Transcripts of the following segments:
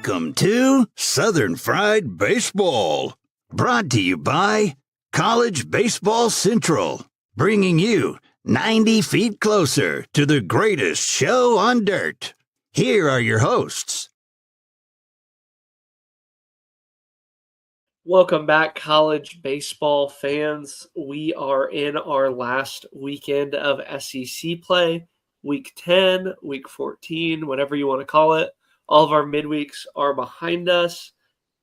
Welcome to Southern Fried Baseball, brought to you by College Baseball Central, bringing you 90 feet closer to the greatest show on dirt. Here are your hosts. Welcome back, college baseball fans. We are in our last weekend of SEC play, week 10, week 14, whatever you want to call it. All of our midweeks are behind us.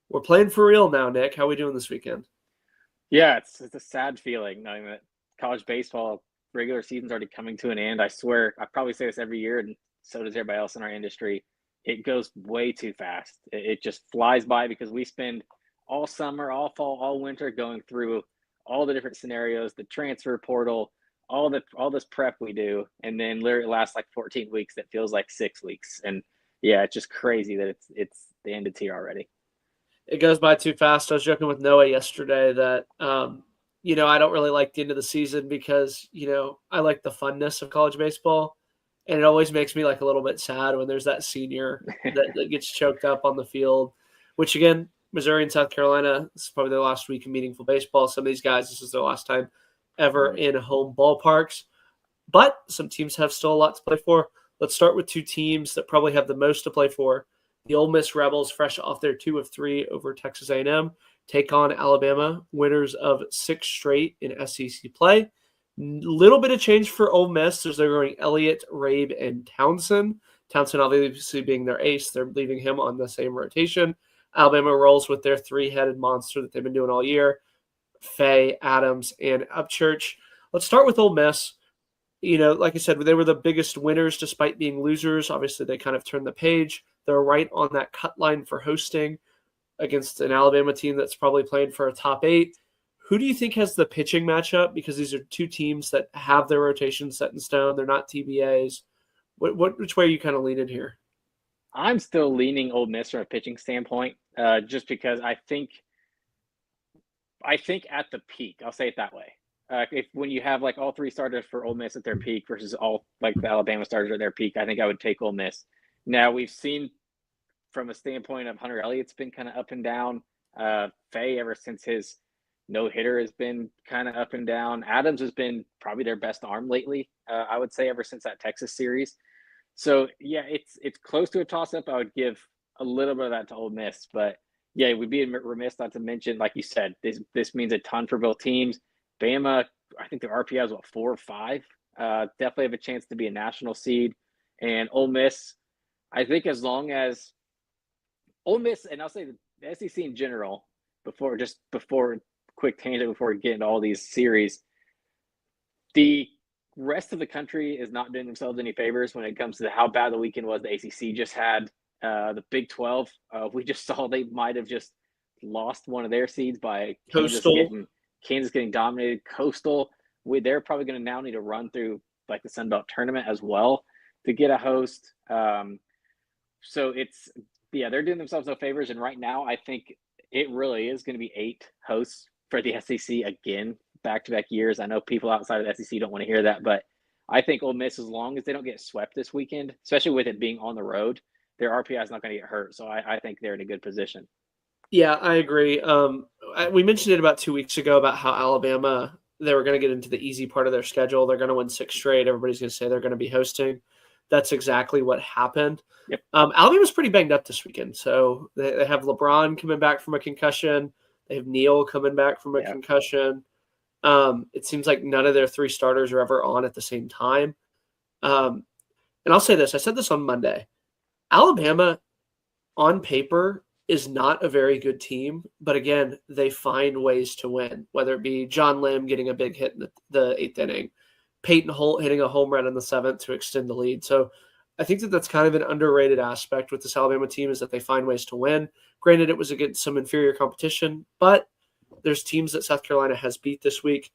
We're playing for real now, Nick. How are we doing this weekend? Yeah, it's a sad feeling knowing that college baseball regular season's already coming to an end. I swear, I probably say this every year, and so does everybody else in our industry. It goes way too fast. It just flies by because we spend all summer, all fall, all winter going through all the different scenarios, the transfer portal, all this prep we do, and then literally it lasts like 14 weeks. That feels like 6 weeks, and yeah, it's just crazy that it's the end of here already. It goes by too fast. I was joking with Noah yesterday that, I don't really like the end of the season because, I like the funness of college baseball. And it always makes me like a little bit sad when there's that senior that gets choked up on the field, which again, Missouri and South Carolina, this is probably their last week of meaningful baseball. Some of these guys, this is their last time ever in home ballparks. But some teams have still a lot to play for. Let's start with two teams that probably have the most to play for. The Ole Miss Rebels, fresh off their 2 of 3 over Texas A&M, take on Alabama, winners of 6 straight in SEC play. Little bit of change for Ole Miss as they're going Elliott, Rabe, and Townsend. Townsend obviously being their ace. They're leaving him on the same rotation. Alabama rolls with their 3-headed monster that they've been doing all year, Faye, Adams, and Upchurch. Let's start with Ole Miss. Like I said, they were the biggest winners despite being losers. Obviously, they kind of turned the page. They're right on that cut line for hosting against an Alabama team that's probably playing for a top 8. Who do you think has the pitching matchup? Because these are two teams that have their rotation set in stone. They're not TBAs. Which way are you kind of leaning here? I'm still leaning Ole Miss from a pitching standpoint, just because I think at the peak, I'll say it that way. When you have like all 3 starters for Ole Miss at their peak versus all like the Alabama starters at their peak, I think I would take Ole Miss. Now we've seen from a standpoint of Hunter Elliott's been kind of up and down. Faye, ever since his no-hitter, has been kind of up and down. Adams has been probably their best arm lately, I would say, ever since that Texas series. So yeah, it's close to a toss-up. I would give a little bit of that to Ole Miss, but yeah, we'd be remiss not to mention, like you said, this means a ton for both teams. Bama, I think their RPI is 4 or 5. Definitely have a chance to be a national seed. And Ole Miss, I think as long as Ole Miss, and I'll say the SEC in general, before quick tangent before we get into all these series, the rest of the country is not doing themselves any favors when it comes to how bad the weekend was the ACC just had. The Big 12, we just saw they might have just lost one of their seeds by Kansas getting dominated. Coastal, they're probably going to now need to run through like the Sun Belt tournament as well to get a host. So they're doing themselves no favors. And right now, I think it really is going to be 8 hosts for the SEC again, back-to-back years. I know people outside of the SEC don't want to hear that, but I think Ole Miss, as long as they don't get swept this weekend, especially with it being on the road, their RPI is not going to get hurt. So I think they're in a good position. Yeah, I agree. We mentioned it about 2 weeks ago about how Alabama, they were going to get into the easy part of their schedule. They're going to win 6 straight. Everybody's going to say they're going to be hosting. That's exactly what happened. Yep. Alabama's pretty banged up this weekend. So they have LeBron coming back from a concussion. They have Neal coming back from a concussion. It seems like none of their 3 starters are ever on at the same time. And I'll say this. I said this on Monday. Alabama, on paper, is not a very good team. But again, they find ways to win, whether it be John Lim getting a big hit in the 8th inning, Peyton Holt hitting a home run in the 7th to extend the lead. So I think that's kind of an underrated aspect with this Alabama team, is that they find ways to win. Granted, it was against some inferior competition, but there's teams that South Carolina has beat this week.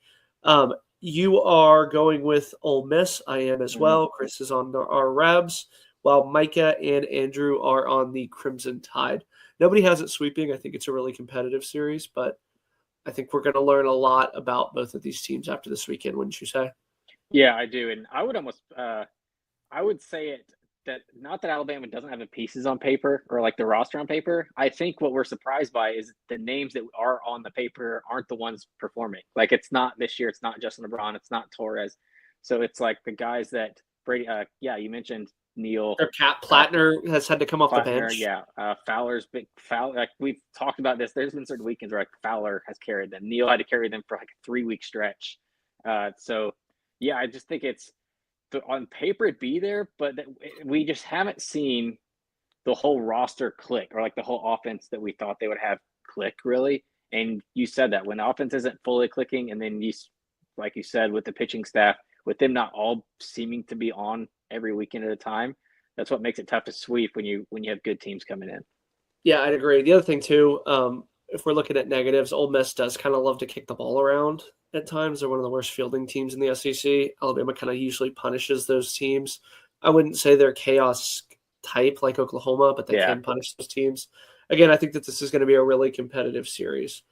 You are going with Ole Miss. I am as well. Chris is on our Rebs, while Micah and Andrew are on the Crimson Tide. Nobody has it sweeping. I think it's a really competitive series, but I think we're going to learn a lot about both of these teams after this weekend, wouldn't you say? Yeah, I do. And I would almost I would say it that not that Alabama doesn't have the pieces on paper or like the roster on paper. I think what we're surprised by is the names that are on the paper aren't the ones performing. Like it's not this year. It's not Justin LeBron. It's not Torres. So it's like the guys that Brady. You mentioned Neal. Their Cat Plattner has had to come off the bench. Yeah, Fowler's big Fowler. Like we've talked about this. There's been certain weekends where like Fowler has carried them. Neal had to carry them for like a 3-week stretch. So yeah, I just think it's on paper it'd be there, but we just haven't seen the whole roster click or like the whole offense that we thought they would have click really. And you said that when the offense isn't fully clicking, and then like you said, with the pitching staff, with them not all seeming to be on every weekend at a time, that's what makes it tough to sweep when you have good teams coming in. Yeah, I'd agree. The other thing too, if we're looking at negatives, Ole Miss does kind of love to kick the ball around at times. They're one of the worst fielding teams in the SEC. Alabama kind of usually punishes those teams. I wouldn't say they're chaos type like Oklahoma, but they can punish those teams. Again, I think that this is going to be a really competitive series.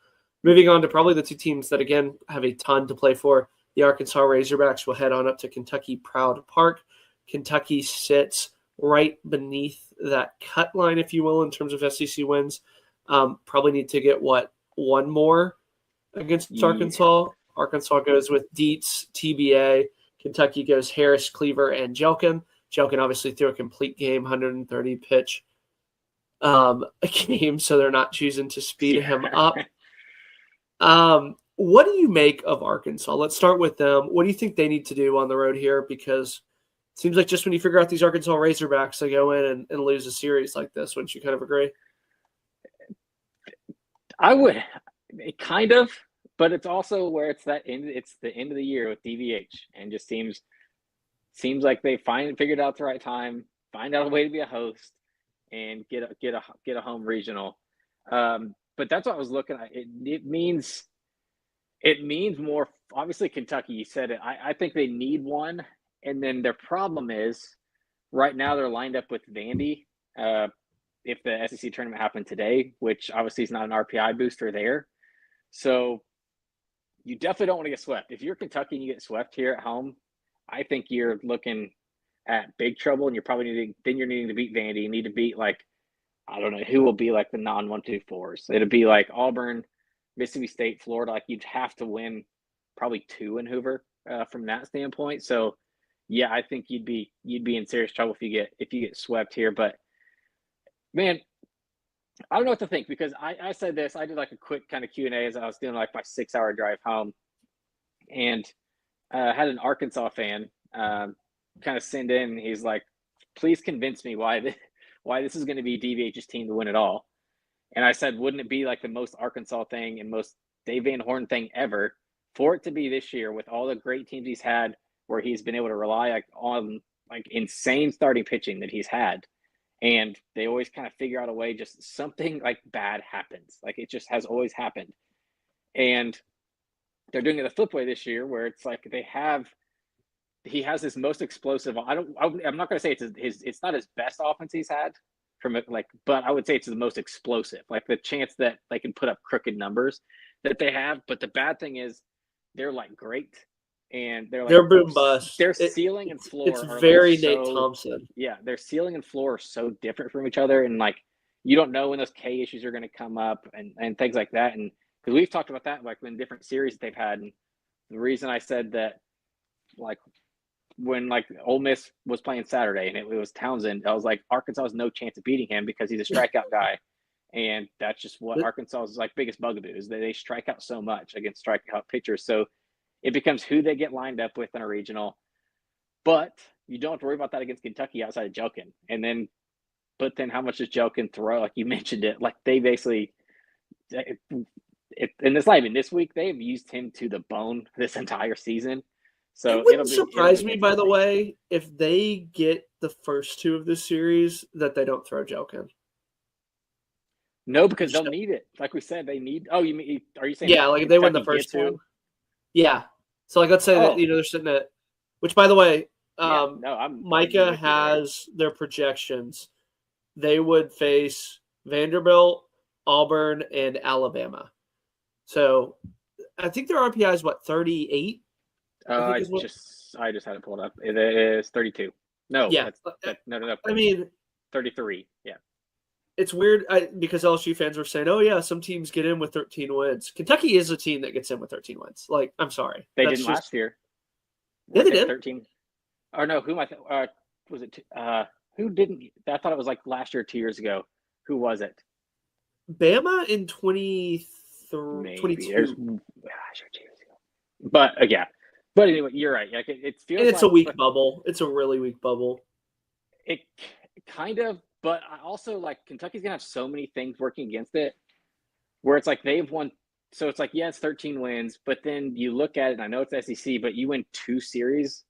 Moving on to probably the two teams that, again, have a ton to play for. The Arkansas Razorbacks will head on up to Kentucky Proud Park. Kentucky sits right beneath that cut line, if you will, in terms of SEC wins. Probably need to get, one more against Arkansas. Arkansas goes with Dietz, TBA. Kentucky goes Harris, Cleaver, and Jelkin. Jelkin obviously threw a complete game, 130 pitch a game, so they're not choosing to speed him up. What do you make of Arkansas? Let's start with them. What do you think they need to do on the road here? Because it seems like just when you figure out these Arkansas Razorbacks, they go in and lose a series like this. Wouldn't you kind of agree? I would, kind of, but it's also where it's the end of the year with DVH, and just seems like they figured out the right time, find out a way to be a host, and get a home regional. But that's what I was looking at. It means more. Obviously, Kentucky, you said it. I think they need one, and then their problem is right now they're lined up with Vandy. If the SEC tournament happened today, which obviously is not an RPI booster there, so you definitely don't want to get swept. If you're Kentucky and you get swept here at home, I think you're looking at big trouble, and you're probably needing to beat Vandy. You need to beat, like, I don't know who will be like the non-1-2-4s. It'll be like Auburn, Mississippi State, Florida. Like you'd have to win probably 2 in Hoover from that standpoint. So yeah, I think you'd be in serious trouble if you get swept here. But man, I don't know what to think, because I said this. I did like a quick kind of Q&A as I was doing like my 6-hour drive home, and had an Arkansas fan kind of send in. He's like, please convince me why this is going to be DVH's team to win it all. And I said, wouldn't it be like the most Arkansas thing and most Dave Van Horn thing ever for it to be this year, with all the great teams he's had, where he's been able to rely on insane starting pitching that he's had. And they always kind of figure out a way, just something like bad happens. Like it just has always happened. And they're doing it the flip way this year, where it's like he has his most explosive. I'm not going to say it's not his best offense he's had but I would say it's the most explosive. Like the chance that they can put up crooked numbers that they have. But the bad thing is they're like great, and they're boom bust. Their ceiling and floor. It's very Nate Thompson. Yeah, their ceiling and floor are so different from each other, and like you don't know when those K issues are going to come up and things like that. And because we've talked about that like in different series that they've had. And the reason I said that, like, when like Ole Miss was playing Saturday and it was Townsend, I was like, Arkansas has no chance of beating him because he's a strikeout guy. And that's just what Arkansas's like biggest bugaboo is, that they strike out so much against strikeout pitchers. So it becomes who they get lined up with in a regional. But you don't have to worry about that against Kentucky outside of Jelkin. But then how much does Jelkin throw? Like you mentioned it, like they basically and it's not even this week, they've used him to the bone this entire season. So it wouldn't surprise me, by the way, if they get the first 2 of this series that they don't throw Jelkin. No, because they'll need it. Like we said, they need. Oh, you mean? Are you saying? Yeah, like if they win the first 2. Yeah. So like, let's say that they're sitting at. Which, by the way, Micah has their projections. They would face Vanderbilt, Auburn, and Alabama. So I think their RPI is 38. I just had it pulled up. It is 32. No, Yeah. no. I mean, 33. Yeah. it's weird because LSU fans were saying, "Oh yeah, some teams get in with 13 wins." Kentucky is a team that gets in with 13 wins. Like, I'm sorry, They that's didn't just last year. yeah, they Weren't did. 13. Or no, who am I? Was it? Who didn't? I thought it was like last year, 2 years ago. Who was it? Bama in 23, Maybe 22. there's last year, 2 years ago. But yeah. But anyway, you're right. Like it feels And it's like a weak bubble. It's a really weak bubble. it kind of. But I also like Kentucky's gonna have so many things working against it, where it's like they've won. So it's like, yeah, it's 13 wins, but then you look at it, and I know it's SEC, but you win 2 series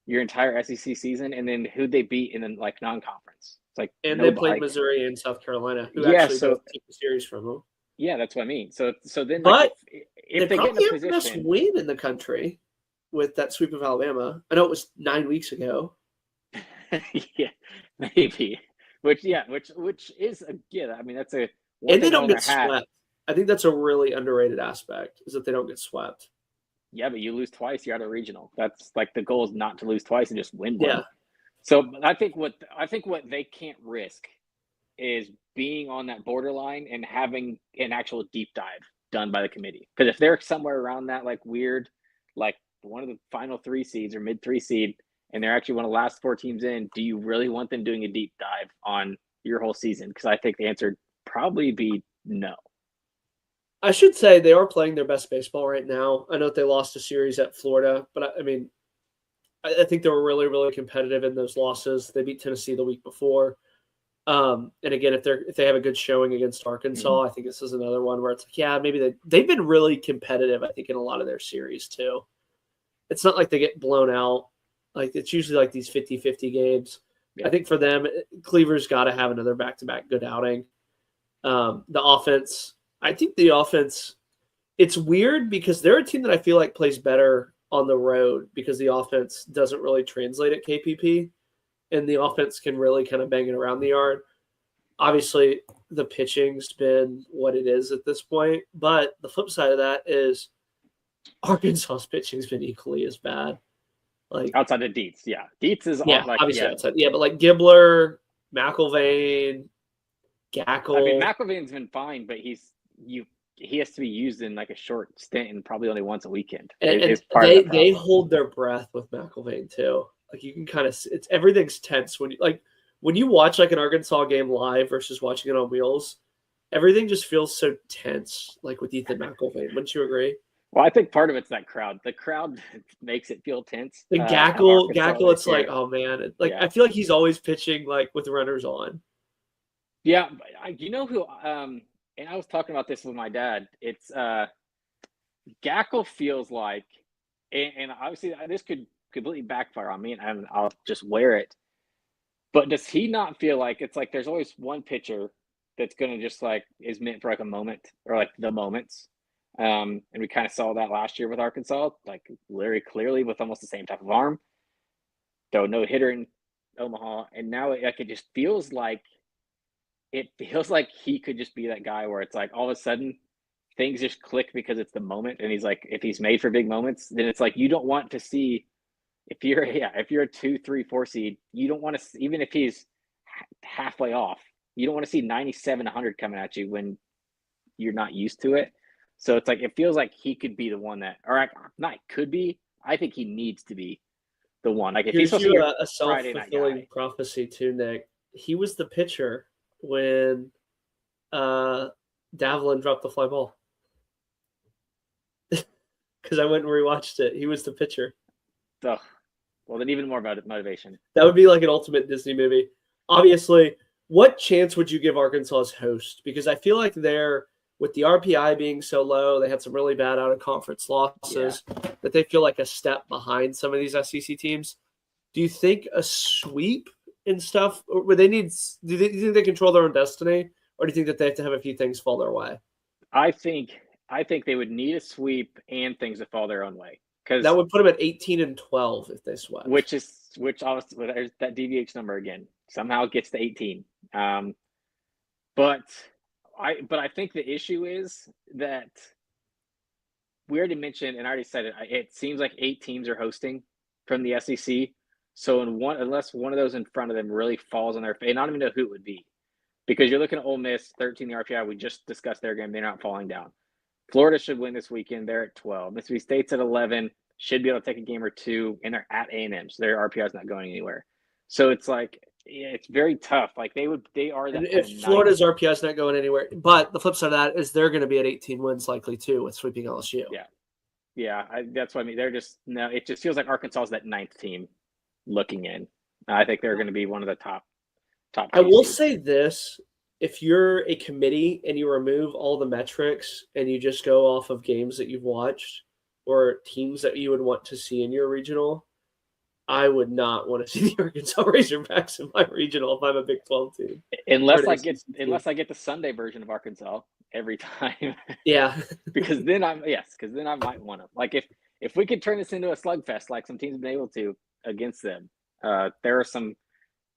your entire SEC season, and then who'd they beat in the like non-conference? It's like And they played nobody. Missouri and South Carolina, who Yeah, actually so both took the series from them. yeah, that's what I mean. So then But like if they they get in probably a have the best position, win in the country with that sweep of Alabama. I know it was 9 weeks ago. yeah, maybe. Which is a yeah. I mean, that's a one And they thing don't on get their hat. swept. I think that's a really underrated aspect is that they don't get swept. Yeah, but you lose twice, you're out of regional. That's like the goal is not to lose twice and just win one. Yeah. So I think what they can't risk is being on that borderline and having an actual deep dive done by the committee. Because if they're somewhere around that like weird, like one of the final 3 seeds or mid 3 seed, and they're actually one of the last 4 teams in, do you really want them doing a deep dive on your whole season? Because I think the answer would probably be no. I should say they are playing their best baseball right now. I know they lost a series at Florida, but I mean, I think they were really, really competitive in those losses. They beat Tennessee the week before. And again, if they have a good showing against Arkansas, I think this is another one where it's like, yeah, maybe they've been really competitive, I think, in a lot of their series too. It's not like they get blown out. Like it's usually like these 50-50 games. Yeah. I think for them, Cleaver's got to have another back-to-back good outing. The offense, I think the offense, it's weird because they're a team that I feel like plays better on the road because the offense doesn't really translate at KPP, and the offense can really kind of bang it around the yard. Obviously, the pitching's been what it is at this point, but the flip side of that is Arkansas's pitching's been equally as bad. Like outside of Dietz, yeah, Dietz is obviously outside, but like Gibbler, McIlvain, Gackle. I mean, McIlvain's been fine, but he has to be used in like a short stint and probably only once a weekend. And they hold their breath with McIlvain too. Like you can kind of, everything's tense when you watch like an Arkansas game live versus watching it on wheels. Everything just feels so tense, like with Ethan McIlvain. Wouldn't you agree? Well, I think part of it's that crowd. The crowd makes it feel tense. The Gackle, it's like, oh man, I feel like he's always pitching like with runners on. Yeah, you know who? And I was talking about this with my dad. It's Gackle feels like, and obviously this could completely backfire on me, and I'll just wear it. But does he not feel like it's like there's always one pitcher that's gonna just like is meant for like a moment or like the moments? And we kind of saw that last year with Arkansas, like very clearly with almost the same type of arm. Though no hitter in Omaha, and now it just feels like he could just be that guy where it's like all of a sudden things just click because it's the moment, and he's like, if he's made for big moments, then it's like you don't want to see if you're a 2, 3, 4 seed, you don't want to, even if he's halfway off, you don't want to see 97, 100 coming at you when you're not used to it. So it's like it feels like he could be the one that, or not could be. I think he needs to be the one. Like if he's supposed to be a self-fulfilling prophecy too, Nick. He was the pitcher when Davlin dropped the fly ball. Because I went and rewatched it. He was the pitcher. Oh, well, then even more about motivation. That would be like an ultimate Disney movie. Obviously, what chance would you give Arkansas as host? Because I feel like they're, with the RPI being so low, they had some really bad out-of-conference losses, that they feel like a step behind some of these SEC teams. Do you think a sweep and stuff, or do you think they control their own destiny, or do you think that they have to have a few things fall their way? I think they would need a sweep and things to fall their own way. Because that would put them at 18-12 if they swept. Which obviously there's that DVH number again. Somehow it gets to 18. But I think the issue is that we already mentioned, and I already said it. It seems like 8 teams are hosting from the SEC. So unless one of those in front of them really falls on their face, and I don't even know who it would be, because you're looking at Ole Miss, 13 the RPI. We just discussed their game; they're not falling down. Florida should win this weekend. They're at 12. Mississippi State's at 11. Should be able to take a game or two, and they're at A&M, so their RPI is not going anywhere. So it's like it's very tough. Like they are that. And if Florida's RPI is not going anywhere, but the flip side of that is they're going to be at 18 wins likely too with sweeping LSU. Yeah, that's what I mean. They're just no. It just feels like Arkansas is that 9th team looking in. I think they're going to be one of the top. I will say this: if you're a committee and you remove all the metrics and you just go off of games that you've watched or teams that you would want to see in your regional, I would not want to see the Arkansas Razorbacks in my regional if I'm a Big 12 team. Unless I get the Sunday version of Arkansas every time. Yeah. because then I might want them. Like if we could turn this into a slugfest like some teams have been able to against them, there are some,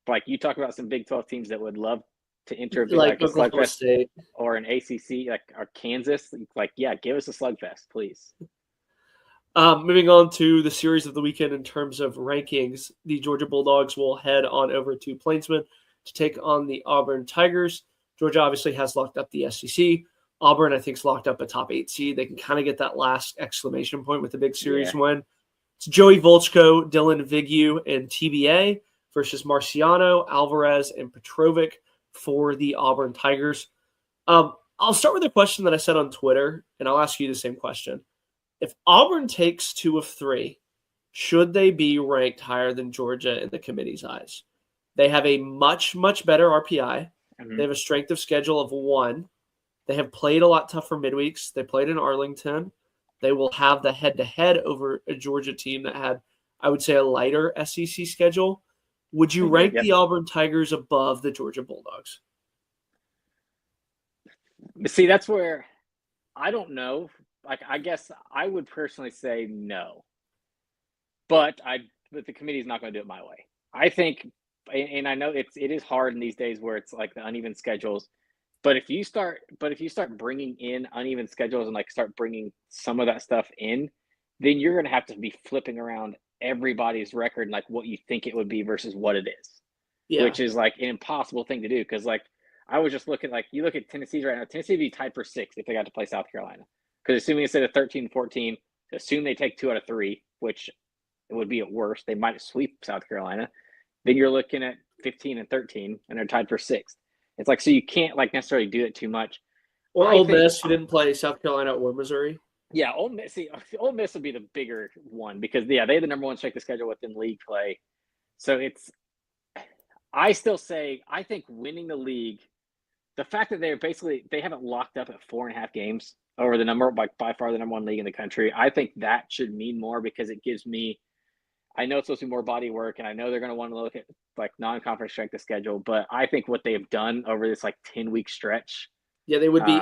like you talk about some Big 12 teams that would love to enter like a slugfest State. Or an ACC like or Kansas. Like, yeah, give us a slugfest, please. Moving on to the series of the weekend in terms of rankings, the Georgia Bulldogs will head on over to Plainsman to take on the Auburn Tigers. Georgia obviously has locked up the SEC. Auburn, I think, is locked up a top 8 seed. They can kind of get that last exclamation point with the big series win. It's Joey Volchko, Dylan Vigue, and TBA versus Marciano, Alvarez, and Petrovic for the Auburn Tigers. I'll start with a question that I said on Twitter, and I'll ask you the same question. If Auburn takes 2 of 3, should they be ranked higher than Georgia in the committee's eyes? They have a much, much better RPI. Mm-hmm. They have a strength of schedule of 1. They have played a lot tougher midweeks. They played in Arlington. They will have the head-to-head over a Georgia team that had, I would say, a lighter SEC schedule. Would you rank the Auburn Tigers above the Georgia Bulldogs? See, that's where I don't know. Like, I guess I would personally say no, but the committee is not going to do it my way. I think, and I know it is hard in these days where it's like the uneven schedules. But if you start bringing in uneven schedules and like start bringing some of that stuff in, then you're going to have to be flipping around everybody's record and like what you think it would be versus what it is, which is like an impossible thing to do. Because like I was just looking, like you look at Tennessee's right now. Tennessee would be tied for 6th if they got to play South Carolina. Because assuming instead of 13-14, assume they take 2 out of 3, which it would be at worst. They might sweep South Carolina. Then you're looking at 15 and 13, and they're tied for 6th. It's like, so you can't like necessarily do it too much. Or Ole Miss, who didn't play South Carolina or Missouri. Yeah, Ole Miss would be the bigger one because they're the number 1 strength of schedule within league play. So I still say, I think winning the league, the fact that they haven't locked up at 4.5 games over the number, by far the number 1 league in the country. I think that should mean more because it gives me, I know it's supposed to be more body work, and I know they're going to want to look at like non-conference strength of schedule, but I think what they have done over this like 10-week stretch. Yeah, they would be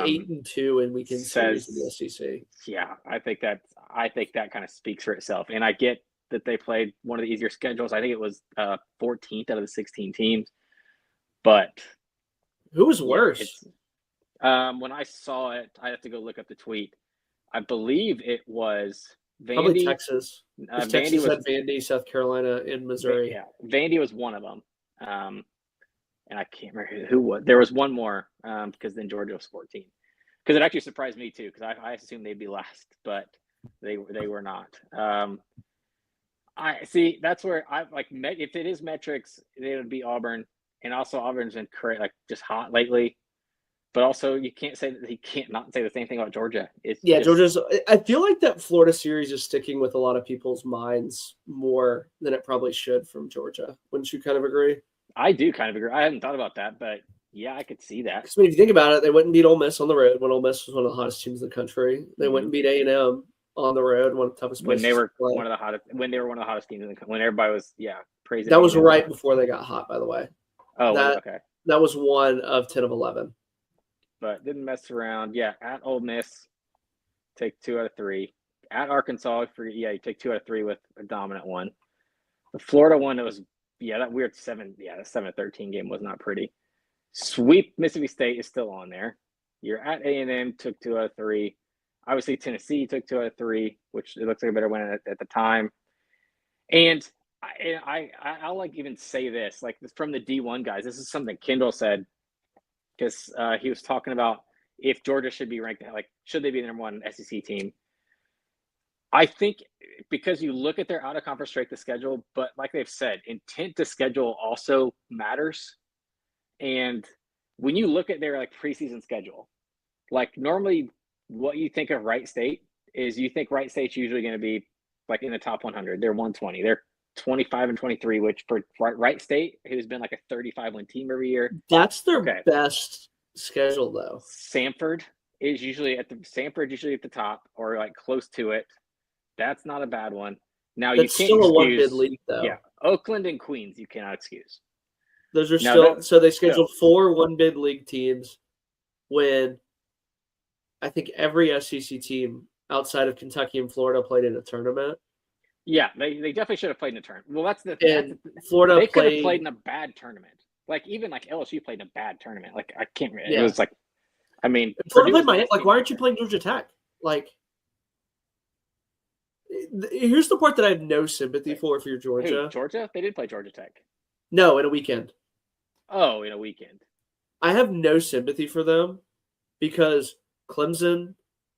8-2 in weekend series in the SEC. Yeah, I think that kind of speaks for itself. And I get that they played one of the easier schedules. I think it was 14th out of the 16 teams. But who was worse? When I saw it, I have to go look up the tweet. I believe it was Vandy. Probably Texas. Texas had Vandy, South Carolina, and Missouri. Yeah, Vandy was one of them. And I can't remember who was. There was one more because then Georgia was 14. Because it actually surprised me too because I assumed they'd be last, but they were not. I see. That's where I like. If it is metrics, it would be Auburn, and also Auburn's been like just hot lately. But also, you can't not say the same thing about Georgia. Georgia's. I feel like that Florida series is sticking with a lot of people's minds more than it probably should from Georgia. Wouldn't you kind of agree? I do kind of agree. I hadn't thought about that, but yeah, I could see that. Because if you think about it, they wouldn't beat Ole Miss on the road when Ole Miss was one of the hottest teams in the country. They wouldn't beat A&M on the road, one of the toughest places. When they were one of the hottest teams in the country. When everybody was praising. That was right before they got hot, by the way. Oh, okay. That was 1 of 10 of 11. But didn't mess around. Yeah, at Ole Miss, take 2 out of 3. At Arkansas, you take 2 out of 3 with a dominant one. The Florida one, that was that weird 7. Yeah, the 7-13 game was not pretty. Sweep Mississippi State is still on there. You're at A&M, took 2 out of 3. Obviously, Tennessee took 2 out of 3, which it looks like a better win at the time. And I'll like even say this, like from the D1 guys. This is something Kendall said because he was talking about if Georgia should be ranked, like should they be the number one SEC team? I think because you look at their out of conference strength of schedule, but like they've said, intent to schedule also matters. And when you look at their like preseason schedule, like normally what you think of Wright State is you think Wright State's usually going to be like in the top 100. They're 120. They're 25 and 23, which for Wright State, who's been like a 35-win team every year. That's their best schedule, though. Samford is usually at the top or like close to it. That's not a bad one. Now That's you can't still excuse, a one-bid league, though. Yeah, Oakland and Queens you cannot excuse. Those are still so they scheduled 4 one-bid league teams when I think every SEC team outside of Kentucky and Florida played in a tournament. Yeah, they definitely should have played in a tournament. Well, Florida they could have played in a bad tournament. Like even like LSU played in a bad tournament. Like I can't remember. Yeah. It was like, I mean, Florida played Miami. Like, why aren't you playing Georgia Tech? Like, here's the part that I have no sympathy for if you're Georgia. Who, Georgia? They did play Georgia Tech. No, in a weekend. Oh, in a weekend. I have no sympathy for them because Clemson,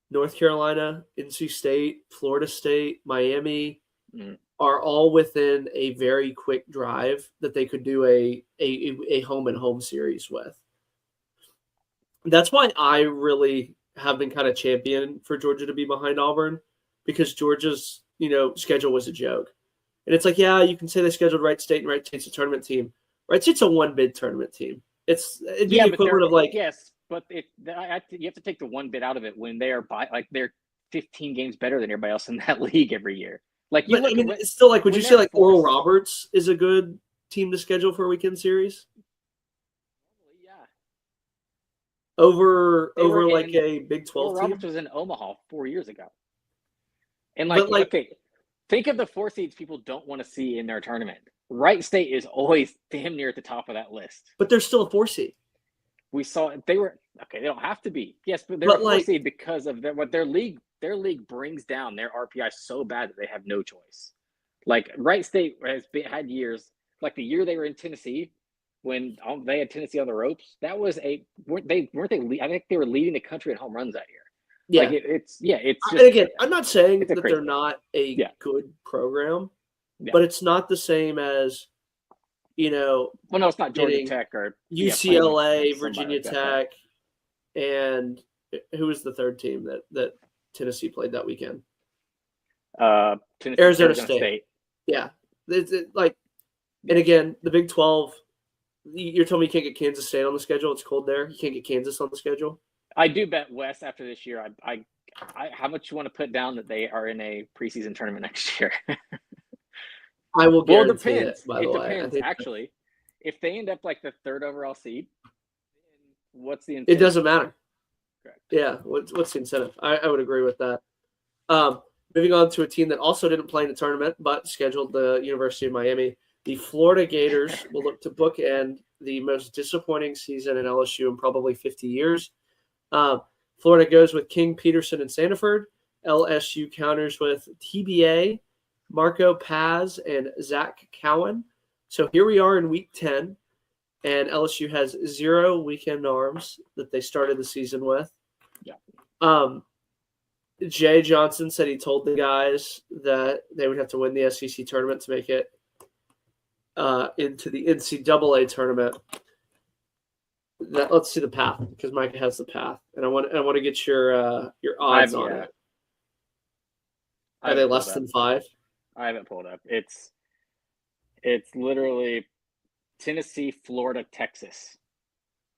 North Carolina, NC State, Florida State, Miami are all within a very quick drive that they could do a home and home series with. That's why I really have been kind of champion for Georgia to be behind Auburn, because Georgia's, schedule was a joke. And it's like, yeah, you can say they scheduled Wright State and Wright State's a tournament team. Wright State's a one-bid tournament team. It'd be the equivalent of like... Yes, but you have to take the one bit out of it when they are they're 15 games better than everybody else in that league every year. Like, it's still like, would you say like Oral Roberts is a good team to schedule for a weekend series? Yeah. Over like a Big 12 Oral team? Roberts was in Omaha 4 years ago. And okay, think of the 4 seeds people don't want to see in their tournament. Wright State is always damn near at the top of that list. But they're still a 4 seed. We saw they were okay. They don't have to be. Yes, but they're a 4 seed because of what their league brings down their RPI so bad that they have no choice. Like Wright State has had years, like the year they were in Tennessee when they had Tennessee on the ropes. That was weren't they? I think they were leading the country in home runs that year. Yeah, like it's just, and again, I'm not saying that they're not a good program, but it's not the same as, well, no, it's not Georgia Tech or UCLA, Virginia Tech, and who was the third team that Tennessee played that weekend? Arizona State. Yeah, and again, the Big 12. You're telling me you can't get Kansas State on the schedule? It's cold there. You can't get Kansas on the schedule. I do bet Wes after this year. I how much you want to put down that they are in a preseason tournament next year? I will guarantee it. By the way, depends. Actually, if they end up like the 3rd overall seed, what's the incentive? It doesn't matter. Correct. Yeah. What's the incentive? I would agree with that. Moving on to a team that also didn't play in the tournament but scheduled the University of Miami. The Florida Gators will look to bookend the most disappointing season in LSU in probably 50 years. Florida goes with King, Peterson, and Sandiford. LSU counters with TBA, Marco Paz, and Zach Cowan. So here we are in week 10, and LSU has 0 weekend arms that they started the season with. Yeah. Jay Johnson said he told the guys that they would have to win the SEC tournament to make it into the NCAA tournament. Let's see the path, because Micah has the path, and I want to get your odds on it. Are they less than 5? I haven't pulled up. It's literally Tennessee, Florida, Texas,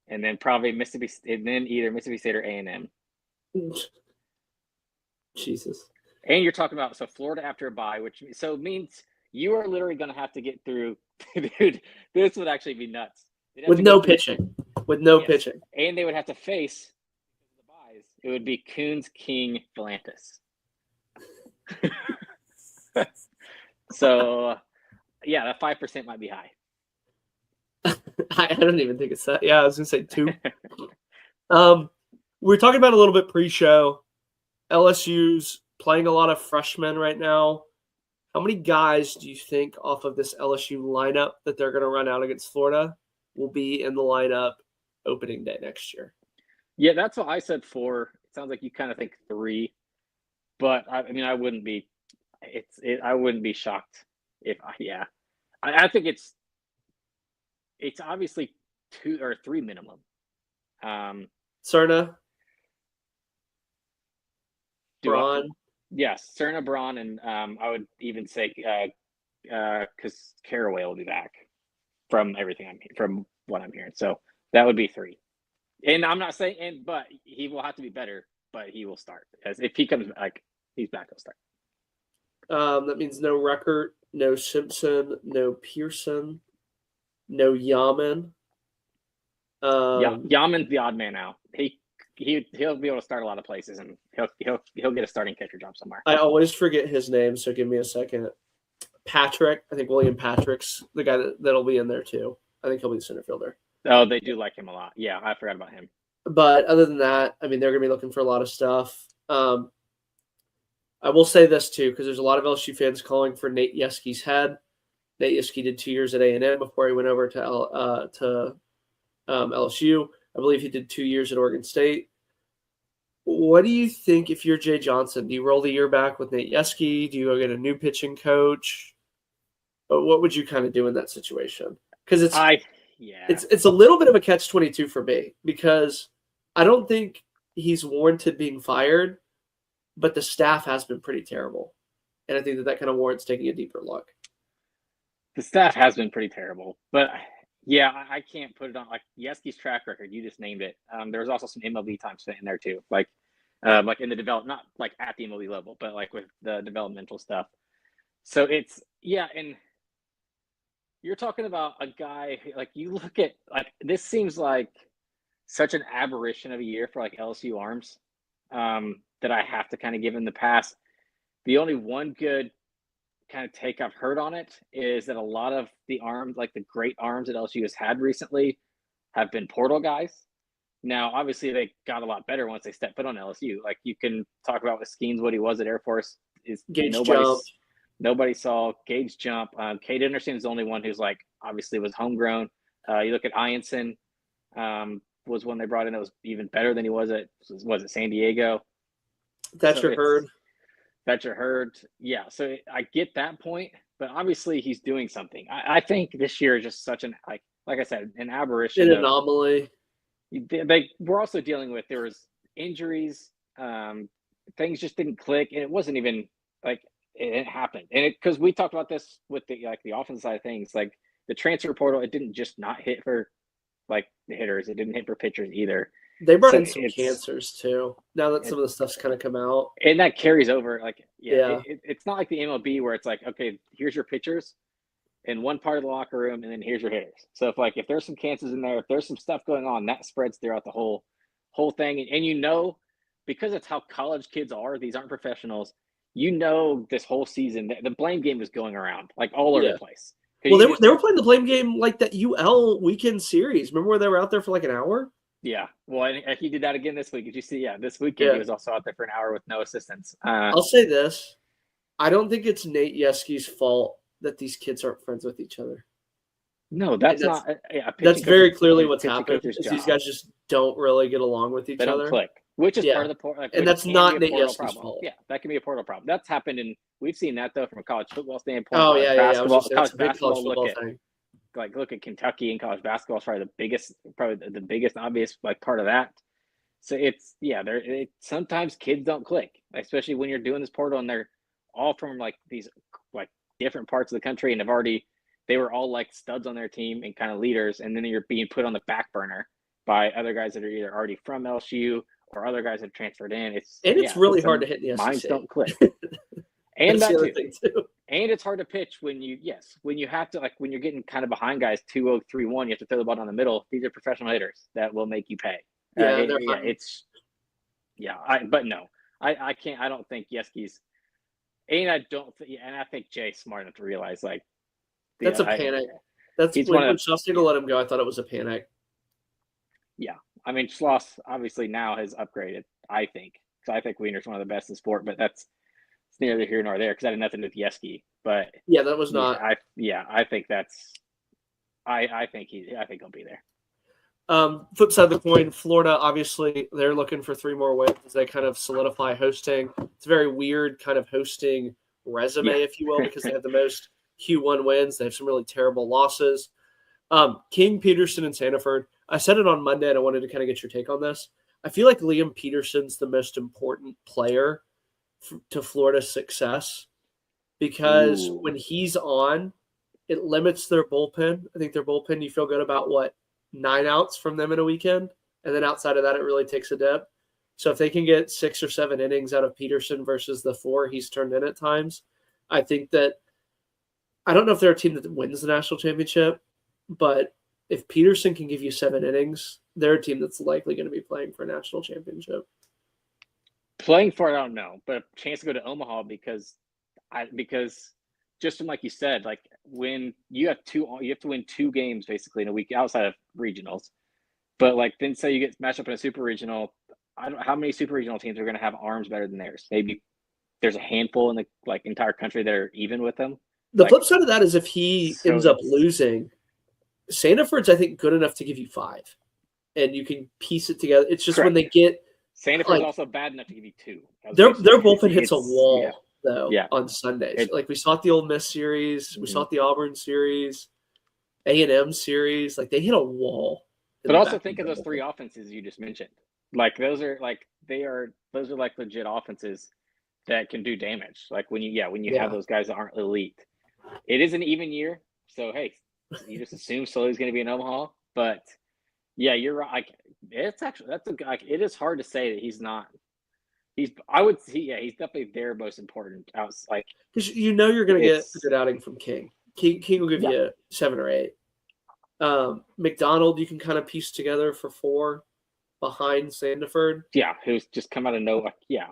and then probably Mississippi, and then either Mississippi State or A&M. Jesus. And you're talking about Florida after a bye, which means you are literally going to have to get through. Dude, this would actually be nuts. With no pitching. With no pitching. And they would have to face the buys. It would be Coons, King, Volantis. So, yeah, that 5% might be high. I don't even think it's that. Yeah, I was going to say 2. We were talking about a little bit pre-show. LSU's playing a lot of freshmen right now. How many guys do you think off of this LSU lineup that they're going to run out against Florida will be in the lineup opening day next year? Yeah, that's what I said 4. It sounds like you kind of think 3, but I mean, I wouldn't be. I wouldn't be shocked if. Yeah, I think it's obviously 2 or 3 minimum. Cerna, Do I- Braun. Yes, Cerna, Braun, and I would even say because Caraway will be back from from what I'm hearing. So that would be 3. And I'm not saying, but he will have to be better, but he will start. Because if he comes he's back, he'll start. That means no Record, no Simpson, no Pearson, no Yaman. Yaman's the odd man out. He'll be able to start a lot of places, and he'll get a starting catcher job somewhere. I always forget his name, so give me a second. Patrick, I think William Patrick's the guy that'll be in there too. I think he'll be the center fielder. Oh, they do like him a lot. Yeah, I forgot about him. But other than that, I mean, they're going to be looking for a lot of stuff. I will say this too, because there's a lot of LSU fans calling for Nate Yeske's head. Nate Yeske did 2 years at A&M before he went over to LSU. I believe he did 2 years at Oregon State. What do you think if you're Jay Johnson? Do you roll the year back with Nate Yeske? Do you go get a new pitching coach? But what would you kind of do in that situation? Because it's a little bit of a catch-22 for me, because I don't think he's warranted being fired, but the staff has been pretty terrible. And I think that kind of warrants taking a deeper look. The staff has been pretty terrible, but yeah, I can't put it on Yeske's track record. You just named it. There's also some MLB time spent in there too, like in the not like at the MLB level, but like with the developmental stuff. So it's and you're talking about a guy you look at this seems like such an aberration of a year for LSU arms that I have to kind of give him the pass. The only one good kind of take I've heard on it is that a lot of the arms, the great arms that LSU has had recently, have been portal guys. Now, obviously, they got a lot better once they stepped foot on LSU. You can talk about with Skeens what he was at Air Force. Nobody saw Gage jump. Cade Anderson is the only one who's obviously was homegrown. You look at Ianson, was one they brought in that was even better than he was at San Diego. That's your Hurd. Betcher Hurd. Yeah, so I get that point, but obviously he's doing something. I think this year is just such an like I said, an aberration. An anomaly. We're also dealing with there was injuries, things just didn't click, and it wasn't even it happened. And because we talked about this with the the offense side of things, the transfer portal, it didn't just not hit for the hitters, it didn't hit for pitchers either. They brought in some cancers too. Now that some of the stuff's kind of come out, and that carries over. It's not like the MLB where it's okay, here's your pitchers in one part of the locker room, and then here's your hitters. So if there's some cancers in there, if there's some stuff going on, that spreads throughout the whole thing. And because it's how college kids are, these aren't professionals. This whole season, the blame game is going around all over the place. Well, they were playing the blame game that UL weekend series. Remember where they were out there for an hour? Yeah, well, and he did that again this week. Did you see? Yeah, this weekend he was also out there for an hour with no assistance. I'll say this: I don't think it's Nate Yeske's fault that these kids aren't friends with each other. No, that's not. That's very clearly what's happened. These guys just don't really get along with each other. They don't click, which is part of the portal. And that's not Nate Yeske's fault. Yeah, that can be a portal problem. That's happened, and we've seen that though from a college football standpoint. Oh yeah. College basketball thing. Look at Kentucky and college basketball is probably the biggest obvious part of that. So it's sometimes kids don't click, especially when you're doing this portal and they're all from these different parts of the country and they were all studs on their team and kind of leaders, and then you're being put on the back burner by other guys that are either already from LSU or other guys that have transferred in. It's really hard to hit the SEC. Minds don't click. And that too. And it's hard to pitch when you have to when you're getting kind of behind guys 2-0, 3-1, you have to throw the ball down the middle. These are professional hitters that will make you pay. I can't. I don't think Yeske's, and I think Jay's smart enough to realize that's a panic. That's when Schlossnagle let him go. I thought it was a panic. Yeah, I mean Schloss obviously now has upgraded. I think Wiener's one of the best in sport, but that's neither here nor there because I had nothing to do with Yeski. But Yeah, that was not. I think that's. I think he'll be there. Flip side of the coin, Florida, obviously, they're looking for 3 more wins as they kind of solidify hosting. It's a very weird kind of hosting resume, if you will, because they have the most Q1 wins. They have some really terrible losses. King, Peterson, and Sandiford. I said it on Monday, and I wanted to kind of get your take on this. I feel like Liam Peterson's the most important player to Florida's success because when he's on, it limits their bullpen. I think their bullpen, you feel good about 9 outs from them in a weekend. And then outside of that, it really takes a dip. So if they can get 6 or 7 innings out of Peterson versus the 4 he's turned in at times, I think that I don't know if they're a team that wins the national championship, but if Peterson can give you 7 innings, they're a team that's likely going to be playing for a national championship. Playing for it, I don't know, but a chance to go to Omaha because just from like you said, like when you have to win 2 games basically in a week outside of regionals, but like then say you get matched up in a super regional. I don't know how many super regional teams are going to have arms better than theirs. Maybe there's a handful in the entire country that are even with them. The flip side of that is if he ends up losing, Sandiford's I think good enough to give you 5, and you can piece it together. It's just when they get Sandiford's also bad enough to give you 2. Their bullpen hits a wall on Sundays. Like we saw at the Ole Miss series, we saw at the Auburn series, A&M series. Like they hit a wall. But also think of those 3 offenses you just mentioned. Like those are like legit offenses that can do damage. Like when you have those guys that aren't elite. It is an even year, so hey, you just assume Sully's going to be in Omaha. But yeah, you're right. Like it's actually it is hard to say that he's not. He's definitely their most important like because you're going to get a good outing from King. King will give you 7 or 8. McDonald you can kind of piece together for 4 behind Sandiford. Yeah, who's just come out of nowhere. Yeah,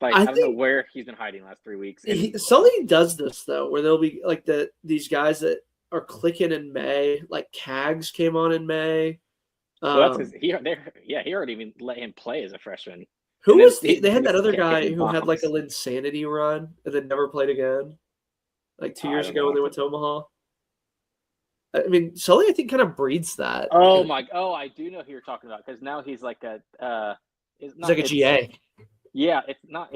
I don't know where he's been hiding the last 3 weeks. Sully does this though, where there'll be like these guys that are clicking in May. Like Cags came on in May. Well, he already even let him play as a freshman. Who was they had that other guy who had like a Linsanity run and then never played again, like 2 years ago when they went to Omaha. I mean, Sully, I think, kind of breeds that. I do know who you're talking about because now he's like he's like a GA. Yeah, it's not.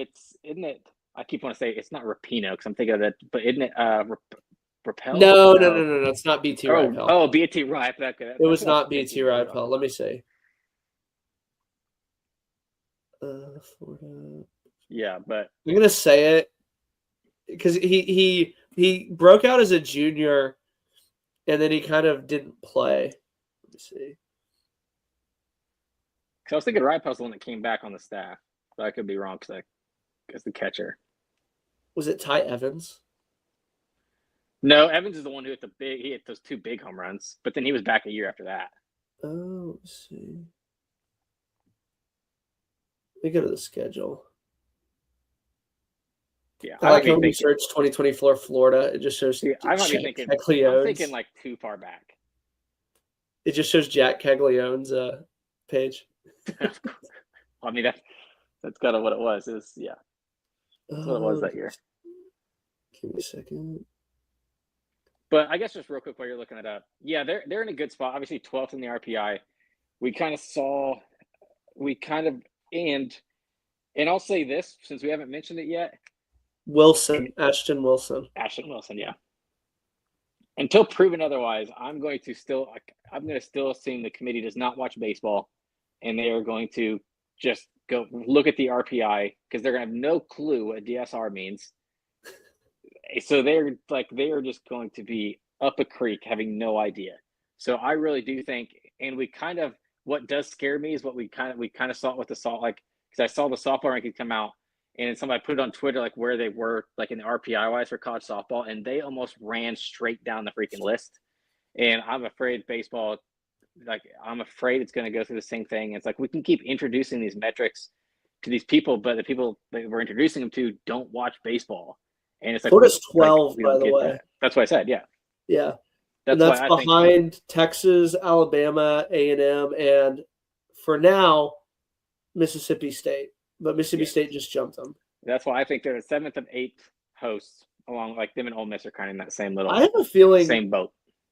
Isn't it? I keep wanting to say it's not Rapino because I'm thinking of that, but isn't it Rappel? No, it's not BT Ripel. Oh, BT Ripel. It was not BT Ripel. Let me see. Florida. Yeah, but I'm gonna say it because he broke out as a junior. And then he kind of didn't play. Let me see. Because I was thinking Ripel's the one that came back on the staff. But I could be wrong because as the catcher. Was it Ty Evans? No, Evans is the one who he hit those 2 big home runs. But then he was back a year after that. Oh, let's see. Let me go to the schedule. Yeah, I like when we search 2024 Florida. It just shows. I'm thinking like too far back. It just shows Jack Caglione's page. I mean that's kind of what it was. That's what it was that year. Give me a second. But I guess just real quick while you're looking it up, they're in a good spot. Obviously 12th in the RPI. And I'll say this since we haven't mentioned it yet. Ashton Wilson, yeah. Until proven otherwise, I'm going to still assume the committee does not watch baseball, and they are going to just go look at the RPI because they're going to have no clue what DSR means. So they are just going to be up a creek having no idea. So I really do think, and what does scare me is what we kind of saw with the salt, like because I saw the softball rankings come out. And somebody put it on Twitter, like where they were, like in the RPI wise for college softball, and they almost ran straight down the freaking list. And I'm afraid baseball, it's going to go through the same thing. It's like we can keep introducing these metrics to these people, but the people that we're introducing them to don't watch baseball. And it's like Florida's 12, by the way. That's what I said. Yeah. Yeah. That's behind Texas, Alabama, A&M, and for now, Mississippi State. But Mississippi State just jumped them. That's why I think they're the 7th and 8th hosts, along like them and Ole Miss are kind of in that same I have a little feeling same boat.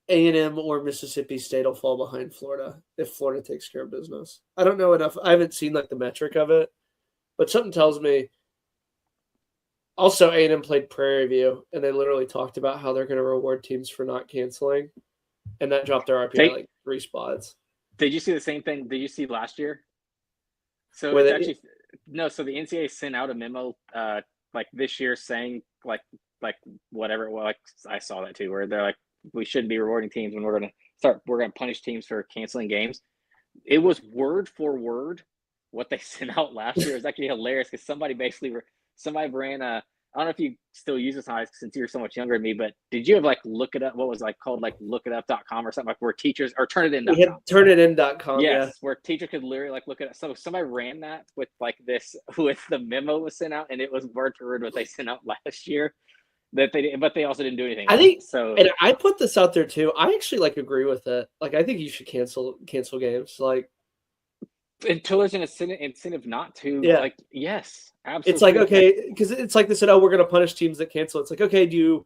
A&M or Mississippi State will fall behind Florida if Florida takes care of business. I don't know enough. I haven't seen like the metric of it, but something tells me. Also, A&M played Prairie View, and they literally talked about how they're going to reward teams for not canceling, and that dropped their RPI like 3 spots. Did you see the same thing? Did you see last year? So Where it's they- actually no. So the NCAA sent out a memo, like this year, saying like whatever. Well, like I saw that too, where they're like, we shouldn't be rewarding teams when we're going to punish teams for canceling games. It was word for word what they sent out last year. It was actually hilarious because somebody ran a. I don't know if you still use this since you're so much younger than me, but did you have like look it up? What was like called like lookitup.com or something like where teachers or turnitin.com? We had turnitin.com. Yes, Yeah. where teachers could literally like look at it. So somebody ran that with like this with the memo was sent out, and it was word for word what they sent out last year. That they did, but they also didn't do anything. I think so. And I put this out there too. I actually like agree with it. Like I think you should cancel games. Like Until there's an incentive not to. Yeah. Like yes, absolutely. it's like okay, because it's like they said, oh, we're going to punish teams that cancel. It's like okay, do you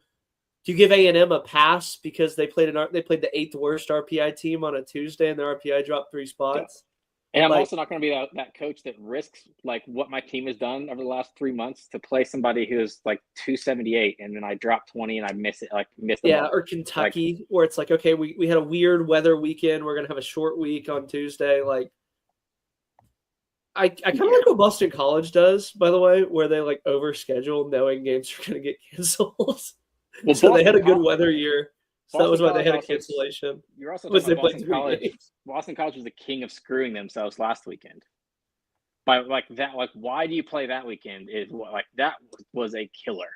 give A&M a pass because they played the 8th worst RPI team on a Tuesday and their RPI dropped 3 spots? And I'm like- also not going to be that coach that risks like what my team has done over the last 3 months to play somebody who's like 278 and then I drop 20 and I miss the Yeah, ball. or Kentucky, where it's like, okay, we had a weird weather weekend. We're gonna have a short week on Tuesday. Like, I kind of like what Boston College does, by the way, where they like overschedule, knowing games are gonna get canceled. Well, so they had a Boston good weather year, so that was why they had a College also- cancellation. You're also Was talking they about played Boston 3 College. games? Boston College was the king of screwing themselves last weekend. By like that, like why do you play that weekend? Is what like that was a killer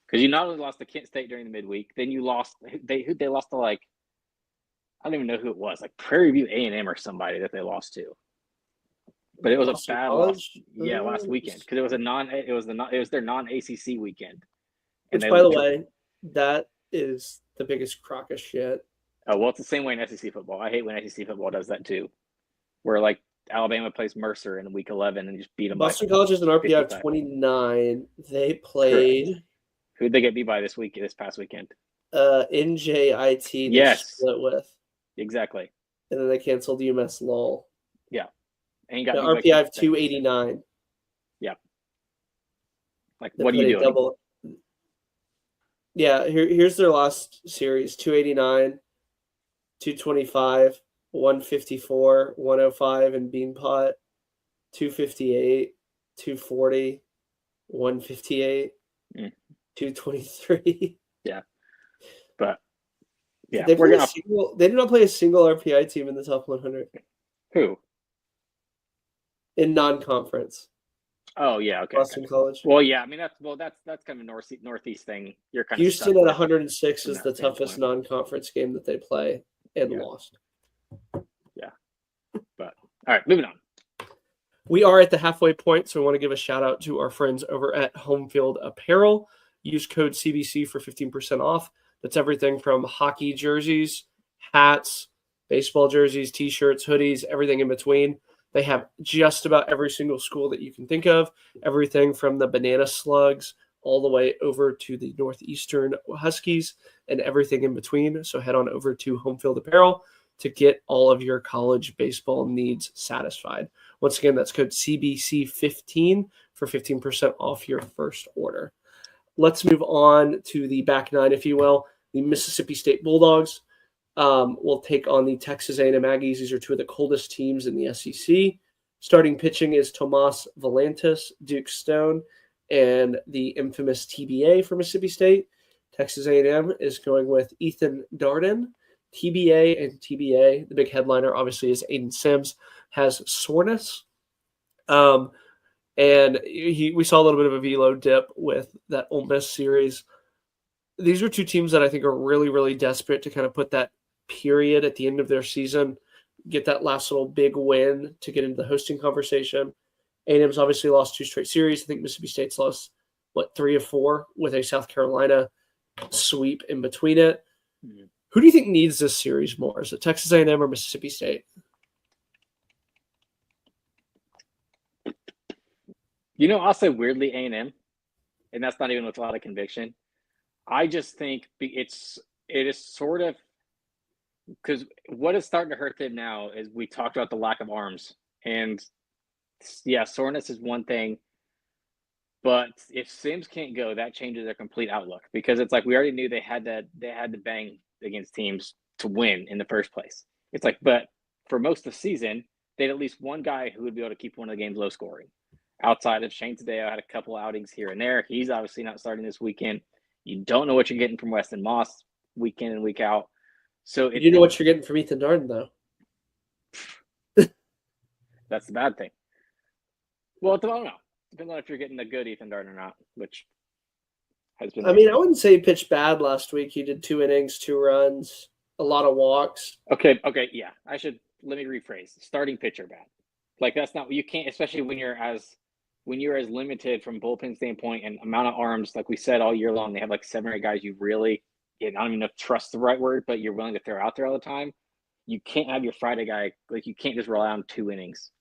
because you not only lost to Kent State during the midweek, then you lost. They lost to like I don't even know who it was, like Prairie View A&M or somebody that they lost to. But it was Boston a bad College? loss. Yeah, last weekend because it was their non-ACC weekend. Which, by the way, that is the biggest crock of shit. Oh well, it's the same way in SEC football. I hate when SEC football does that too, where like Alabama plays Mercer in week 11 and just beat them. Boston College is an RPI of 55. 29. They played. Who did they get beat by this past weekend? NJIT. They Yes. split with, Exactly. and then they canceled UMass Lowell. Yeah. And you The got RPI of 289. Like, They what are you played a doing? Yeah, here's their last series: 289, 225, 154, 105 in Beanpot, 258, 240, 158, Mm. 223. But yeah, They we're gonna they do not play a single RPI team in the top 100 who? in non-conference. Oh yeah, okay. Boston College. Well, yeah, I mean that's kind of a northeast thing. You're kind Houston of at stuck 106 from is that the toughest standpoint. non-conference game that they play and Yeah. lost. But all right, moving on. We are at the halfway point, so I want to give a shout out to our friends over at Homefield Apparel. Use code CBC for 15% off. That's everything from hockey jerseys, hats, baseball jerseys, t-shirts, hoodies, everything in between. They have just about every single school that you can think of, everything from the Banana Slugs all the way over to the Northeastern Huskies and everything in between. So head on over to Homefield Apparel to get all of your college baseball needs satisfied. Once again, that's code CBC15 for 15% off your first order. Let's move on to the back nine, if you will. The Mississippi State Bulldogs will take on the Texas A&M Aggies. These are two of the coldest teams in the SEC. Starting pitching is Tomas Volantis, Duke Stone, and the infamous TBA for Mississippi State. Texas A&M is going with Ethan Darden. TBA and TBA, the big headliner obviously is Aiden Sims, has soreness. And we saw a little bit of a velo dip with that Ole Miss series. These are two teams that I think are really, really desperate to kind of put that period at the end of their season, get that last little big win to get into the hosting conversation. A&M's obviously lost 2 straight series. I think Mississippi State's lost, 3 of 4 with a South Carolina sweep in between it. Mhm. Who do you think needs this series more? Is it Texas A&M or Mississippi State? I'll say weirdly A&M, and that's not even with a lot of conviction. I just think it is sort of because what is starting to hurt them now is we talked about the lack of arms, and yeah, soreness is one thing, but if Sims can't go, that changes their complete outlook because it's like we already knew they had to bang against teams to win in the first place. It's like, but for most of the season, they had at least one guy who would be able to keep one of the games low scoring. Outside of Shane Tadeo, had a couple outings here and there. He's obviously not starting this weekend. You don't know what you're getting from Weston Moss week in and week out. So you know what you're getting from Ethan Darden, though. That's the bad thing. Well, I don't know. Depends on if you're getting the good Ethan Darden or not, which has been. I mean, I wouldn't say he pitched bad last week. He did 2 innings, 2 runs, a lot of walks. Okay, yeah. Let me rephrase. Starting pitcher bad. Like that's not you can't, especially when you're as limited from bullpen standpoint and amount of arms, like we said all year long. They have like 7 or 8 guys you really, I don't even know if trust the right word, but you're willing to throw out there all the time. You can't have your Friday guy, like you can't just rely on 2 innings.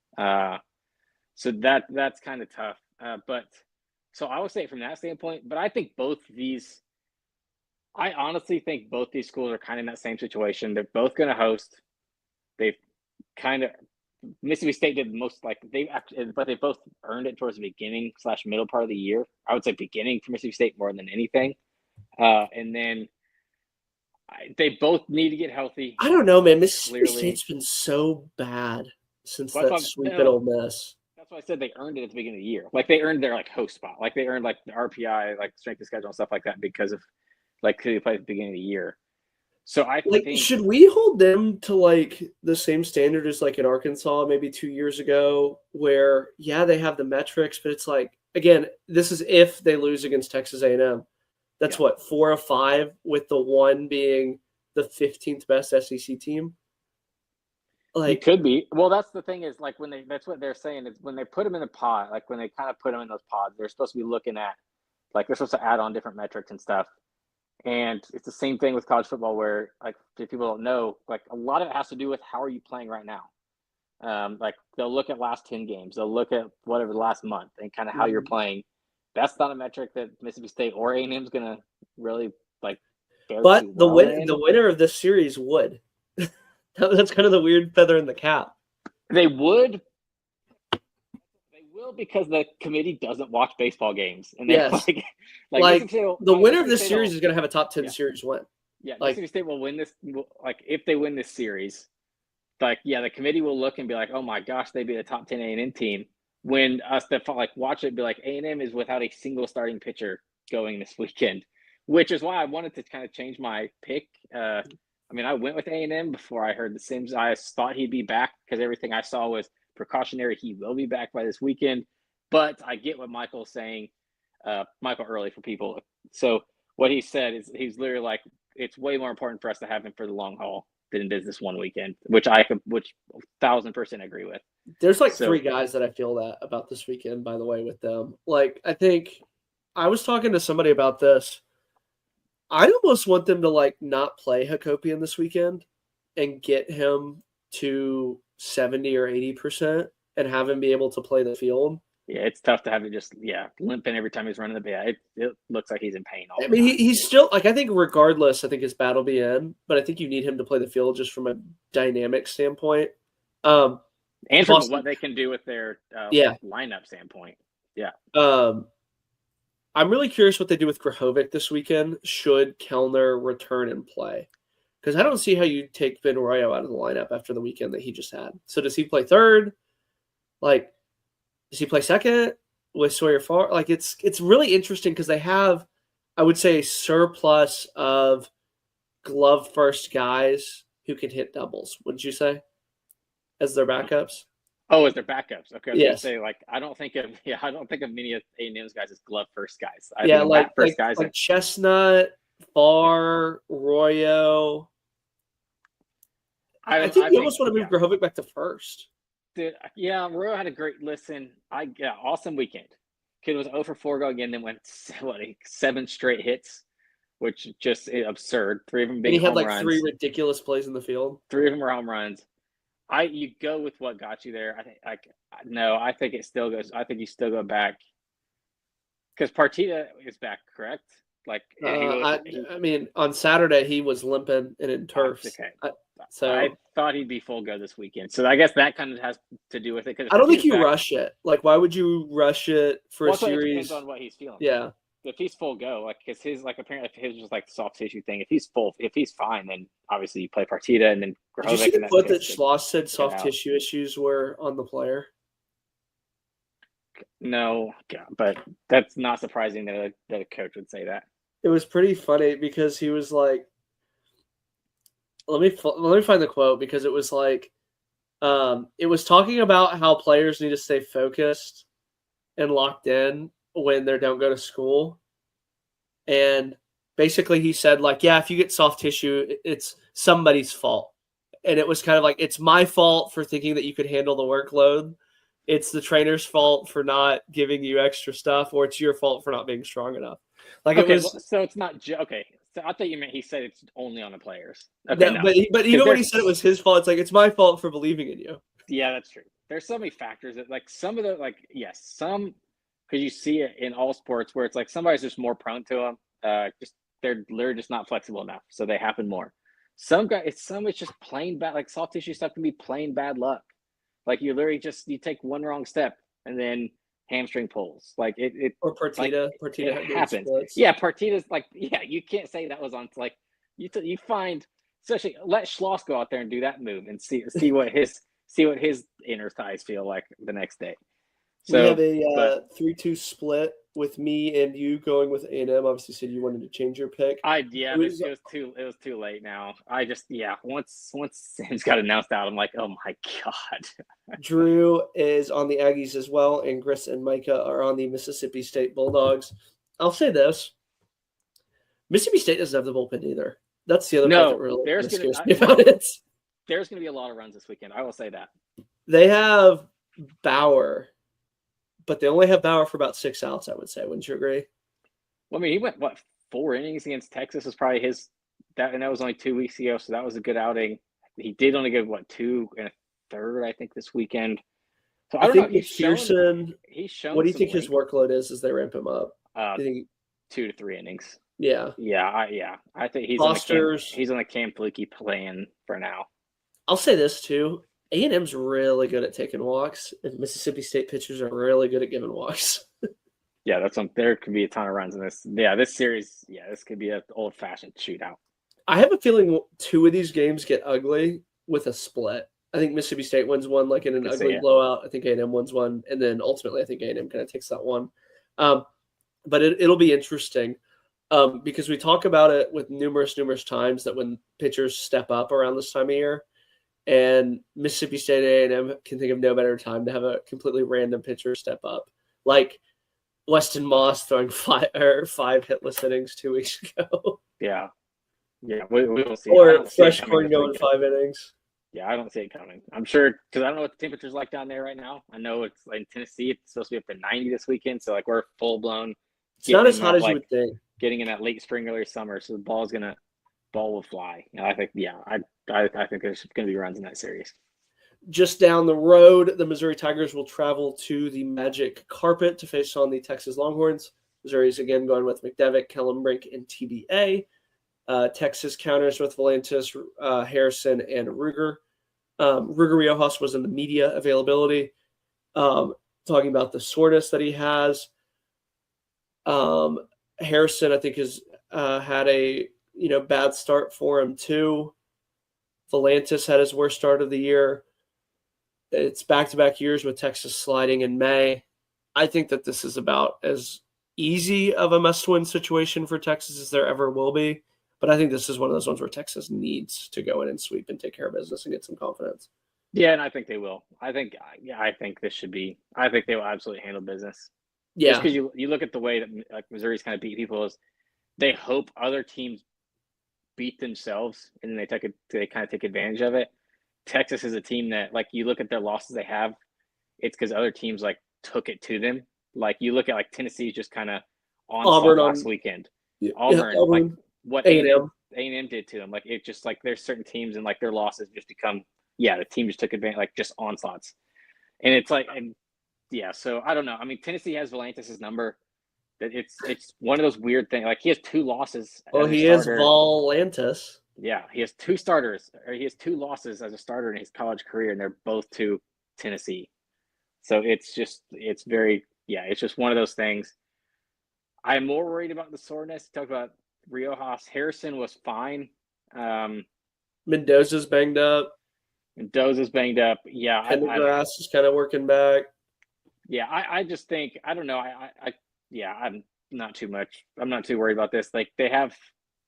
So that's kind of tough. But so I would say from that standpoint, but I think I honestly think both these schools are kind of in that same situation. They're both going to host. They've kind of, Mississippi State did the most, but they both earned it towards the beginning / middle part of the year. I would say beginning for Mississippi State more than anything. And then they both need to get healthy. I don't know, man. Mississippi State's been so bad since that sweep at Ole Miss. That's why I said they earned it at the beginning of the year. Like they earned their host spot. Like they earned the RPI, strength of schedule and stuff like that because of who they played at the beginning of the year. So I think should we hold them to the same standard as in Arkansas maybe 2 years ago, where they have the metrics, but it's again, this is if they lose against Texas A&M. That's what 4 of 5, with the one being the 15th best SEC team. It could be. Well, that's the thing is that's what they're saying is when they put them in a pod, when they kind of put them in those pods, they're supposed to be looking at they're supposed to add on different metrics and stuff. And it's the same thing with college football where if people don't know, a lot of it has to do with how are you playing right now. They'll look at last 10 games, they'll look at whatever the last month and kind of how you're playing. That's not a metric that Mississippi State or A&M is going to really But the winner of this series would. That's kind of the weird feather in the cap. They will because the committee doesn't watch baseball games, and they the winner of this series is going to have a top 10 series win. Yeah, Mississippi State will win this. If they win this series, the committee will look and be like, "Oh my gosh, they'd be the top 10 A&M team." When us that watch it, be like, A&M is without a single starting pitcher going this weekend, which is why I wanted to kind of change my pick. I went with A&M before I heard the Sims. I thought he'd be back because everything I saw was precautionary. He will be back by this weekend. But I get what Michael's saying. Michael Early for people. So what he said is he's literally it's way more important for us to have him for the long haul than it is this one weekend, which 1,000% agree with. There's 3 guys that I feel that about this weekend, by the way, with them. I think I was talking to somebody about this. I almost want them to not play Hakopian this weekend and get him to 70 or 80% and have him be able to play the field. Yeah, it's tough to have it just limping every time he's running the bat. It looks like he's in pain. He's still I think regardless, I think his bat will be in, but I think you need him to play the field just from a dynamic standpoint. And from what they can do with their lineup standpoint. Yeah. I'm really curious what they do with Grahovic this weekend should Kellner return and play. Because I don't see how you take Vin Arroyo out of the lineup after the weekend that he just had. So does he play third? Does he play second with Sawyer Farr? It's really interesting because they have, I would say, a surplus of glove first guys who can hit doubles, wouldn't you say? As their backups? Oh, as their backups. Okay. Yes. Say I don't think of many of A&M's guys as glove first guys. I think first guys like Chestnut, Farr, Arroyo. I think you almost want to move Grahovic back to first. Dude, Arroyo had a great listen. Awesome weekend. Kid was 0 for 4 go again, then went 7 straight hits, which just absurd. 3 of them being home runs. He had 3 ridiculous plays in the field. 3 of them were home runs. You go with what got you there. I think it still goes. I think you still go back because Partita is back, correct? Like, I mean, on Saturday he was limping and in turfs. Okay. So I thought he'd be full go this weekend. So I guess that kind of has to do with it. I don't think you rush it. Like, why would you rush it for a series? It depends on what he's feeling. Yeah. If he's full go, like, because his, like, apparently his was like the soft tissue thing. If he's fine, then obviously you play Partita and then Did you see the quote that Schloss said soft tissue issues were on the player? No, but that's not surprising that a coach would say that. It was pretty funny because he was like, let me find the quote, because it was like, it was talking about how players need to stay focused and locked in when they don't go to school. And basically he said, like, yeah, if you get soft tissue, it's somebody's fault. And it was kind of like, it's my fault for thinking that you could handle the workload. It's the trainer's fault for not giving you extra stuff, or it's your fault for not being strong enough. Like, okay, it was. So it's not okay. So I thought you meant he said it's only on the players. Okay, no. But you know when he said it was his fault, it's like, it's my fault for believing in you. Yeah, that's true. There's so many factors that, like, some of the, like, yes, some, because you see it in all sports where it's like somebody's just more prone to them. They're just not flexible enough, so they happen more. Some it's just plain bad. Like, soft tissue stuff can be plain bad luck. Like, you literally you take one wrong step and then hamstring pulls. Like, it or Partita. Like, Partita it happens. Yeah, Partita's like, yeah, you can't say that was on, like, you find, especially let Schloss go out there and do that move and see what his inner thighs feel like the next day. So we have a 3-2 split with me and you going with A&M. Obviously, said you wanted to change your pick. It was too late now. Once Sims got announced out, I'm like, oh my god. Drew is on the Aggies as well, and Chris and Micah are on the Mississippi State Bulldogs. I'll say this: Mississippi State doesn't have the bullpen either. That's the other part that really scares me about it. There's going to be a lot of runs this weekend. I will say that. They have Bauer, but they only have Bauer for about 6 outs, I would say. Wouldn't you agree? Well, I mean, he went, 4 innings against Texas was probably his – and that was only 2 weeks ago, so that was a good outing. He did only give, 2 1/3, I think, this weekend. So I don't know. He's shown what do you think his workload is as they ramp him up? 2 to 3 innings. Yeah. Yeah. I think he's on the Cam Flukie plan for now. I'll say this, too. A&M's really good at taking walks, and Mississippi State pitchers are really good at giving walks. Yeah, there could be a ton of runs in this. Yeah, this series, this could be an old-fashioned shootout. I have a feeling 2 of these games get ugly with a split. I think Mississippi State wins one like in an ugly blowout. I think A&M wins one, and then ultimately I think A&M kind of takes that one. But it'll be interesting because we talk about it with numerous times that when pitchers step up around this time of year, and Mississippi State A&M can think of no better time to have a completely random pitcher step up, like Weston Moss throwing 5 hitless innings 2 weeks ago. Yeah, we will see. Or Fresh Corn going 5 innings. Yeah, I don't see it coming. I'm sure, because I don't know what the temperature's like down there right now. I know it's in Tennessee. It's supposed to be up to 90 this weekend, so like we're full blown. It's not as hot as you would think. Getting in that late spring, early summer, so the ball will fly. And I think, I think there's going to be runs in that series. Just down the road, the Missouri Tigers will travel to the Magic Carpet to face on the Texas Longhorns. Missouri's again going with McDevitt, Kellenbrink, and TBA. Texas counters with Volantis, Harrison, and Ruger. Ruger Riojas was in the media availability, talking about the soreness that he has. Harrison, I think, has had a bad start for him too. Volantis had his worst start of the year. It's back-to-back years with Texas sliding in May. I think that this is about as easy of a must-win situation for Texas as there ever will be. But I think this is one of those ones where Texas needs to go in and sweep and take care of business and get some confidence. Yeah, and I think they will. I think this should be. I think they will absolutely handle business. Yeah, just because you look at the way that like Missouri's kind of beat people is they hope other teams beat themselves and then they kind of take advantage of it. Texas is a team that, like, you look at their losses they have, it's because other teams like took it to them. Like you look at like Tennessee just kind of on Auburn last weekend. Auburn, like what A&M did to them. Like it just like there's certain teams and like their losses just become the team just took advantage, like just onslaughts. And it's like, and yeah, so I don't know. I mean, Tennessee has Volantis' number. That it's one of those weird things. Like he has 2 losses. Well, he is Volantis. Yeah, he has 2 starters, or he has 2 losses as a starter in his college career, and they're both to Tennessee. So it's just it's just one of those things. I'm more worried about the soreness. Talk about Riojas. Harrison was fine. Mendoza's banged up. Mendoza's banged up. Yeah, Pendergrass is kind of working back. Yeah, I just think I don't know. I'm not too much. I'm not too worried about this. Like they have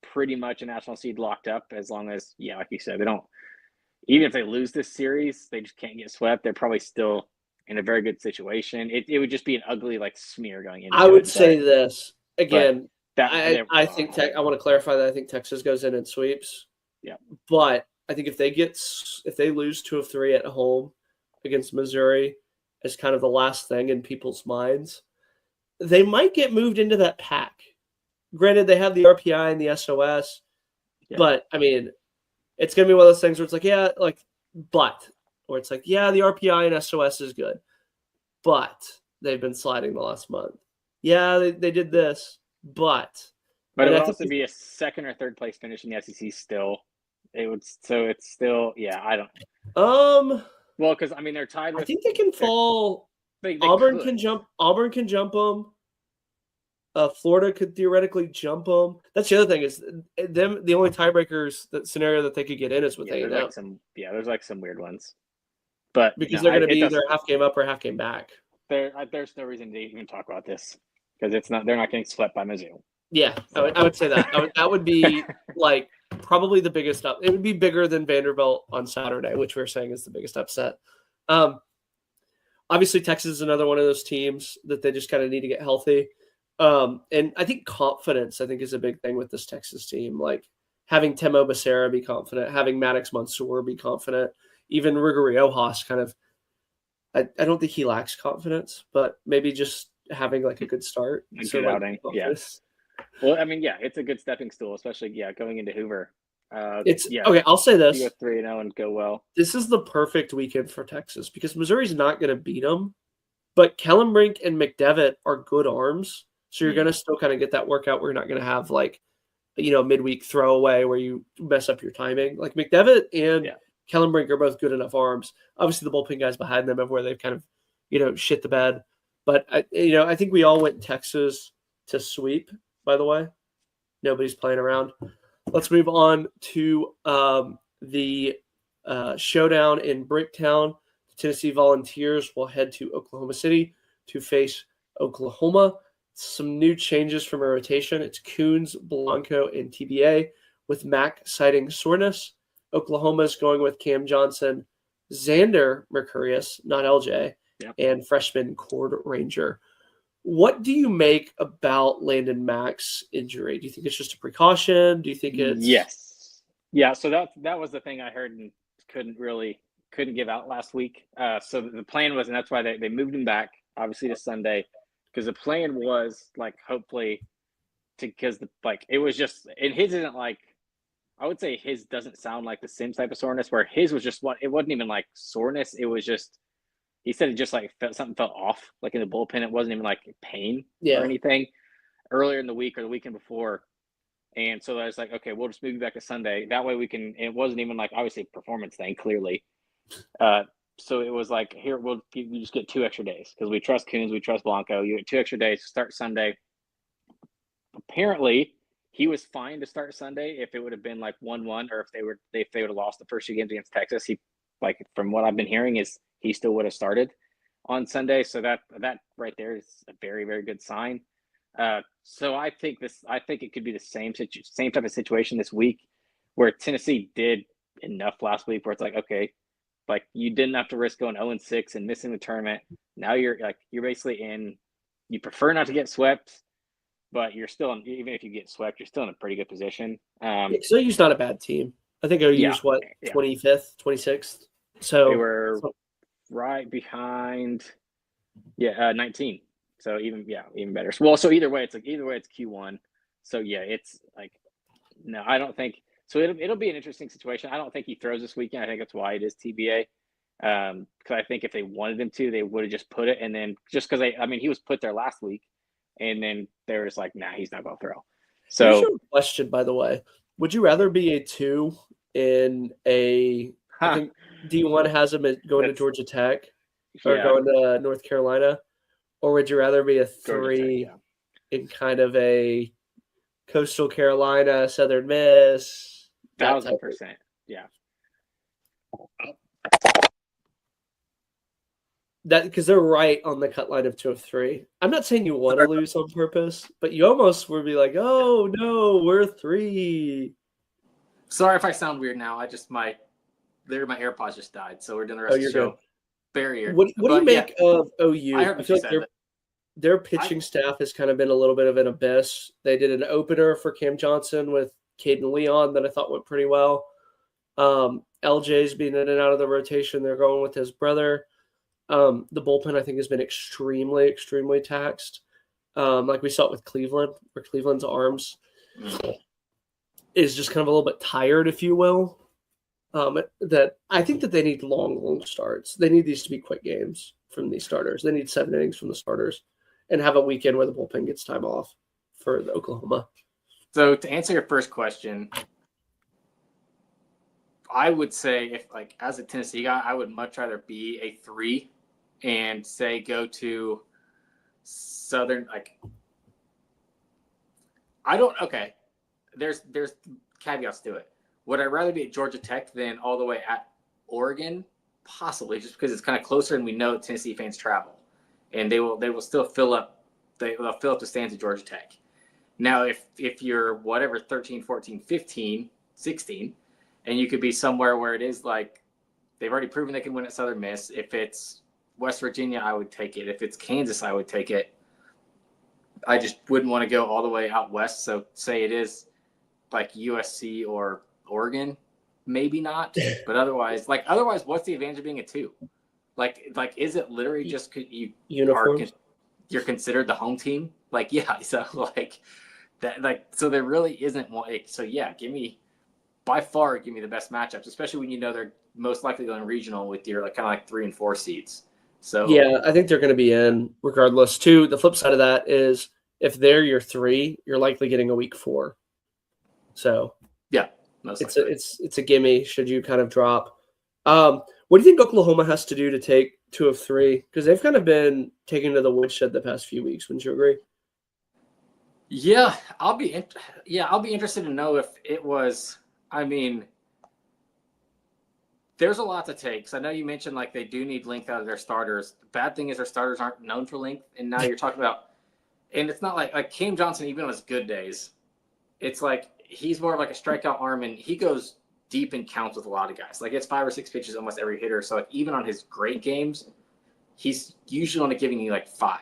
pretty much a national seed locked up as long as like you said, they don't. Even if they lose this series, they just can't get swept. They're probably still in a very good situation. It would just be an ugly like smear going into. I would say this again. I think I want to clarify that I think Texas goes in and sweeps. Yeah, but I think if they lose 2 of 3 at home against Missouri as kind of the last thing in people's minds, they might get moved into that pack. Granted, they have the RPI and the SOS, but I mean, it's gonna be one of those things where it's like, or it's like, the RPI and SOS is good, but they've been sliding the last month. Yeah, they did this, but it would also be a 2nd or 3rd place finish in the SEC still. It would, so it's still, I don't. Well, because I mean they're tied. I think they can fall. Auburn can jump. Auburn can jump them. Florida could theoretically jump them. That's the other thing is them. The only tiebreakers, that scenario that they could get in is with A&M. There's like some weird ones, but because they're going to be either half game up or half game back. There's no reason to even talk about this because it's not. They're not getting swept by Mizzou. Yeah, so. I would say that. That would be like probably the biggest up. It would be bigger than Vanderbilt on Saturday, which we're saying is the biggest upset. Obviously, Texas is another one of those teams that they just kind of need to get healthy. And I think confidence, is a big thing with this Texas team. Like having Temo Becerra be confident, having Maddox Mansour be confident, even Ruger Riojas kind of. I don't think he lacks confidence, but maybe just having like a good start. A good outing, yes. Well, I mean, it's a good stepping stool, especially going into Hoover. Okay. I'll say this: you go 3-0 and go well. This is the perfect weekend for Texas because Missouri's not going to beat them, but Kellenbrink and McDevitt are good arms, so you're going to still kind of get that workout. Where you're not going to have like, midweek throwaway where you mess up your timing. Like McDevitt and Kellenbrink are both good enough arms. Obviously, the bullpen guys behind them, where they've kind of, shit the bed. But I think we all went Texas to sweep. By the way, nobody's playing around. Let's move on to the showdown in Bricktown. The Tennessee Volunteers will head to Oklahoma City to face Oklahoma. Some new changes from a rotation. It's Coons, Blanco, and TBA, with Mac citing soreness. Oklahoma's going with Cam Johnson, Xander Mercurius, not LJ, and freshman Cord Ranger. What do you make about Landon Mack's injury? Do you think it's just a precaution? Do you think it's yes? Yeah. So that was the thing I heard and couldn't give out last week. So the plan was, and that's why they moved him back, obviously, to Sunday, because the plan was like hopefully it was just, and his isn't like, I would say his doesn't sound like the same type of soreness where his was just it wasn't even like soreness. It was just. He said it just like something felt off, like in the bullpen. It wasn't even like pain or anything earlier in the week or the weekend before. And so I was like, okay, we'll just move you back to Sunday. That way we can, it wasn't even like obviously performance thing, clearly. So it was like, here, you just get 2 extra days because we trust Coons, we trust Blanco. You get 2 extra days to start Sunday. Apparently, he was fine to start Sunday if it would have been like 1-1 or if they would have lost the first 2 games against Texas. He, like, from what I've been hearing, is he still would have started on Sunday. So that right there is a very, very good sign. So I think it could be the same type of situation this week where Tennessee did enough last week where it's like, okay, like you didn't have to risk going 0-6 and missing the tournament. Now you're basically in, you prefer not to get swept, but you're still in, even if you get swept, you're still in a pretty good position. So OU's not a bad team. I think OU's 25th, 26th. So they were right behind, 19. So even better. Well, so either way, it's Q1. So it's like, no, I don't think So it'll be an interesting situation. I don't think he throws this weekend. I think that's why it is TBA. Because I think if they wanted him to, they would have just put it. And then just because he was put there last week, and then they were just like, nah, he's not going to throw. Here's So your question, by the way. Would you rather be a 2 in I think D1 has him going to Georgia Tech or going to North Carolina, or would you rather be a 3 in kind of a Coastal Carolina, Southern Miss? 1,000%. Yeah. That because they're right on the cut line of 2 of 3. I'm not saying you want to lose on purpose, but you almost would be like, oh no, we're 3. Sorry if I sound weird now. My AirPods just died, so we're doing the rest of the show. Good. Very weird. What do you make of OU? I feel like their pitching staff has kind of been a little bit of an abyss. They did an opener for Cam Johnson with Caden Leon that I thought went pretty well. LJ's been in and out of the rotation. They're going with his brother. The bullpen, I think, has been extremely, extremely taxed. Like we saw it with Cleveland, where Cleveland's arms is just kind of a little bit tired, if you will. That I think that they need long starts. They need these to be quick games from these starters. They need 7 innings from the starters and have a weekend where the bullpen gets time off for the Oklahoma. So to answer your first question, I would say if as a Tennessee guy, I would much rather be a 3 and say go to Southern. There's caveats to it. Would I rather be at Georgia Tech than all the way at Oregon? Possibly, just because it's kind of closer and we know Tennessee fans travel, and they will still fill up. They'll fill up the stands at Georgia Tech. Now, if you're 13, 14, 15, 16, and you could be somewhere where it is like they've already proven they can win at Southern Miss. If it's West Virginia, I would take it. If it's Kansas, I would take it. I just wouldn't want to go all the way out west. So say it is like USC or Oregon, maybe not. But otherwise, what's the advantage of being a 2? Like is it literally just uniforms? You're considered the home team? So so there really isn't one. So yeah, give me the best matchups, especially when you know they're most likely going regional with your kind of like 3 and 4 seeds. So yeah, I think they're going to be in regardless. Too, the flip side of that is if they're your 3, you're likely getting a week 4. So yeah, it's a gimme should you kind of drop. What do you think Oklahoma has to do to take 2 of 3? Because they've kind of been taken to the woodshed the past few weeks. Wouldn't you agree? Yeah, I'll be interested to know if it was. There's a lot to take. So I know you mentioned they do need length out of their starters. The bad thing is their starters aren't known for length, and now you're talking about, and it's not like Cam Johnson, even on his good days, it's like he's more of like a strikeout arm, and he goes deep in counts with a lot of guys. It's 5 or 6 pitches almost every hitter. So even on his great games, he's usually only giving you 5.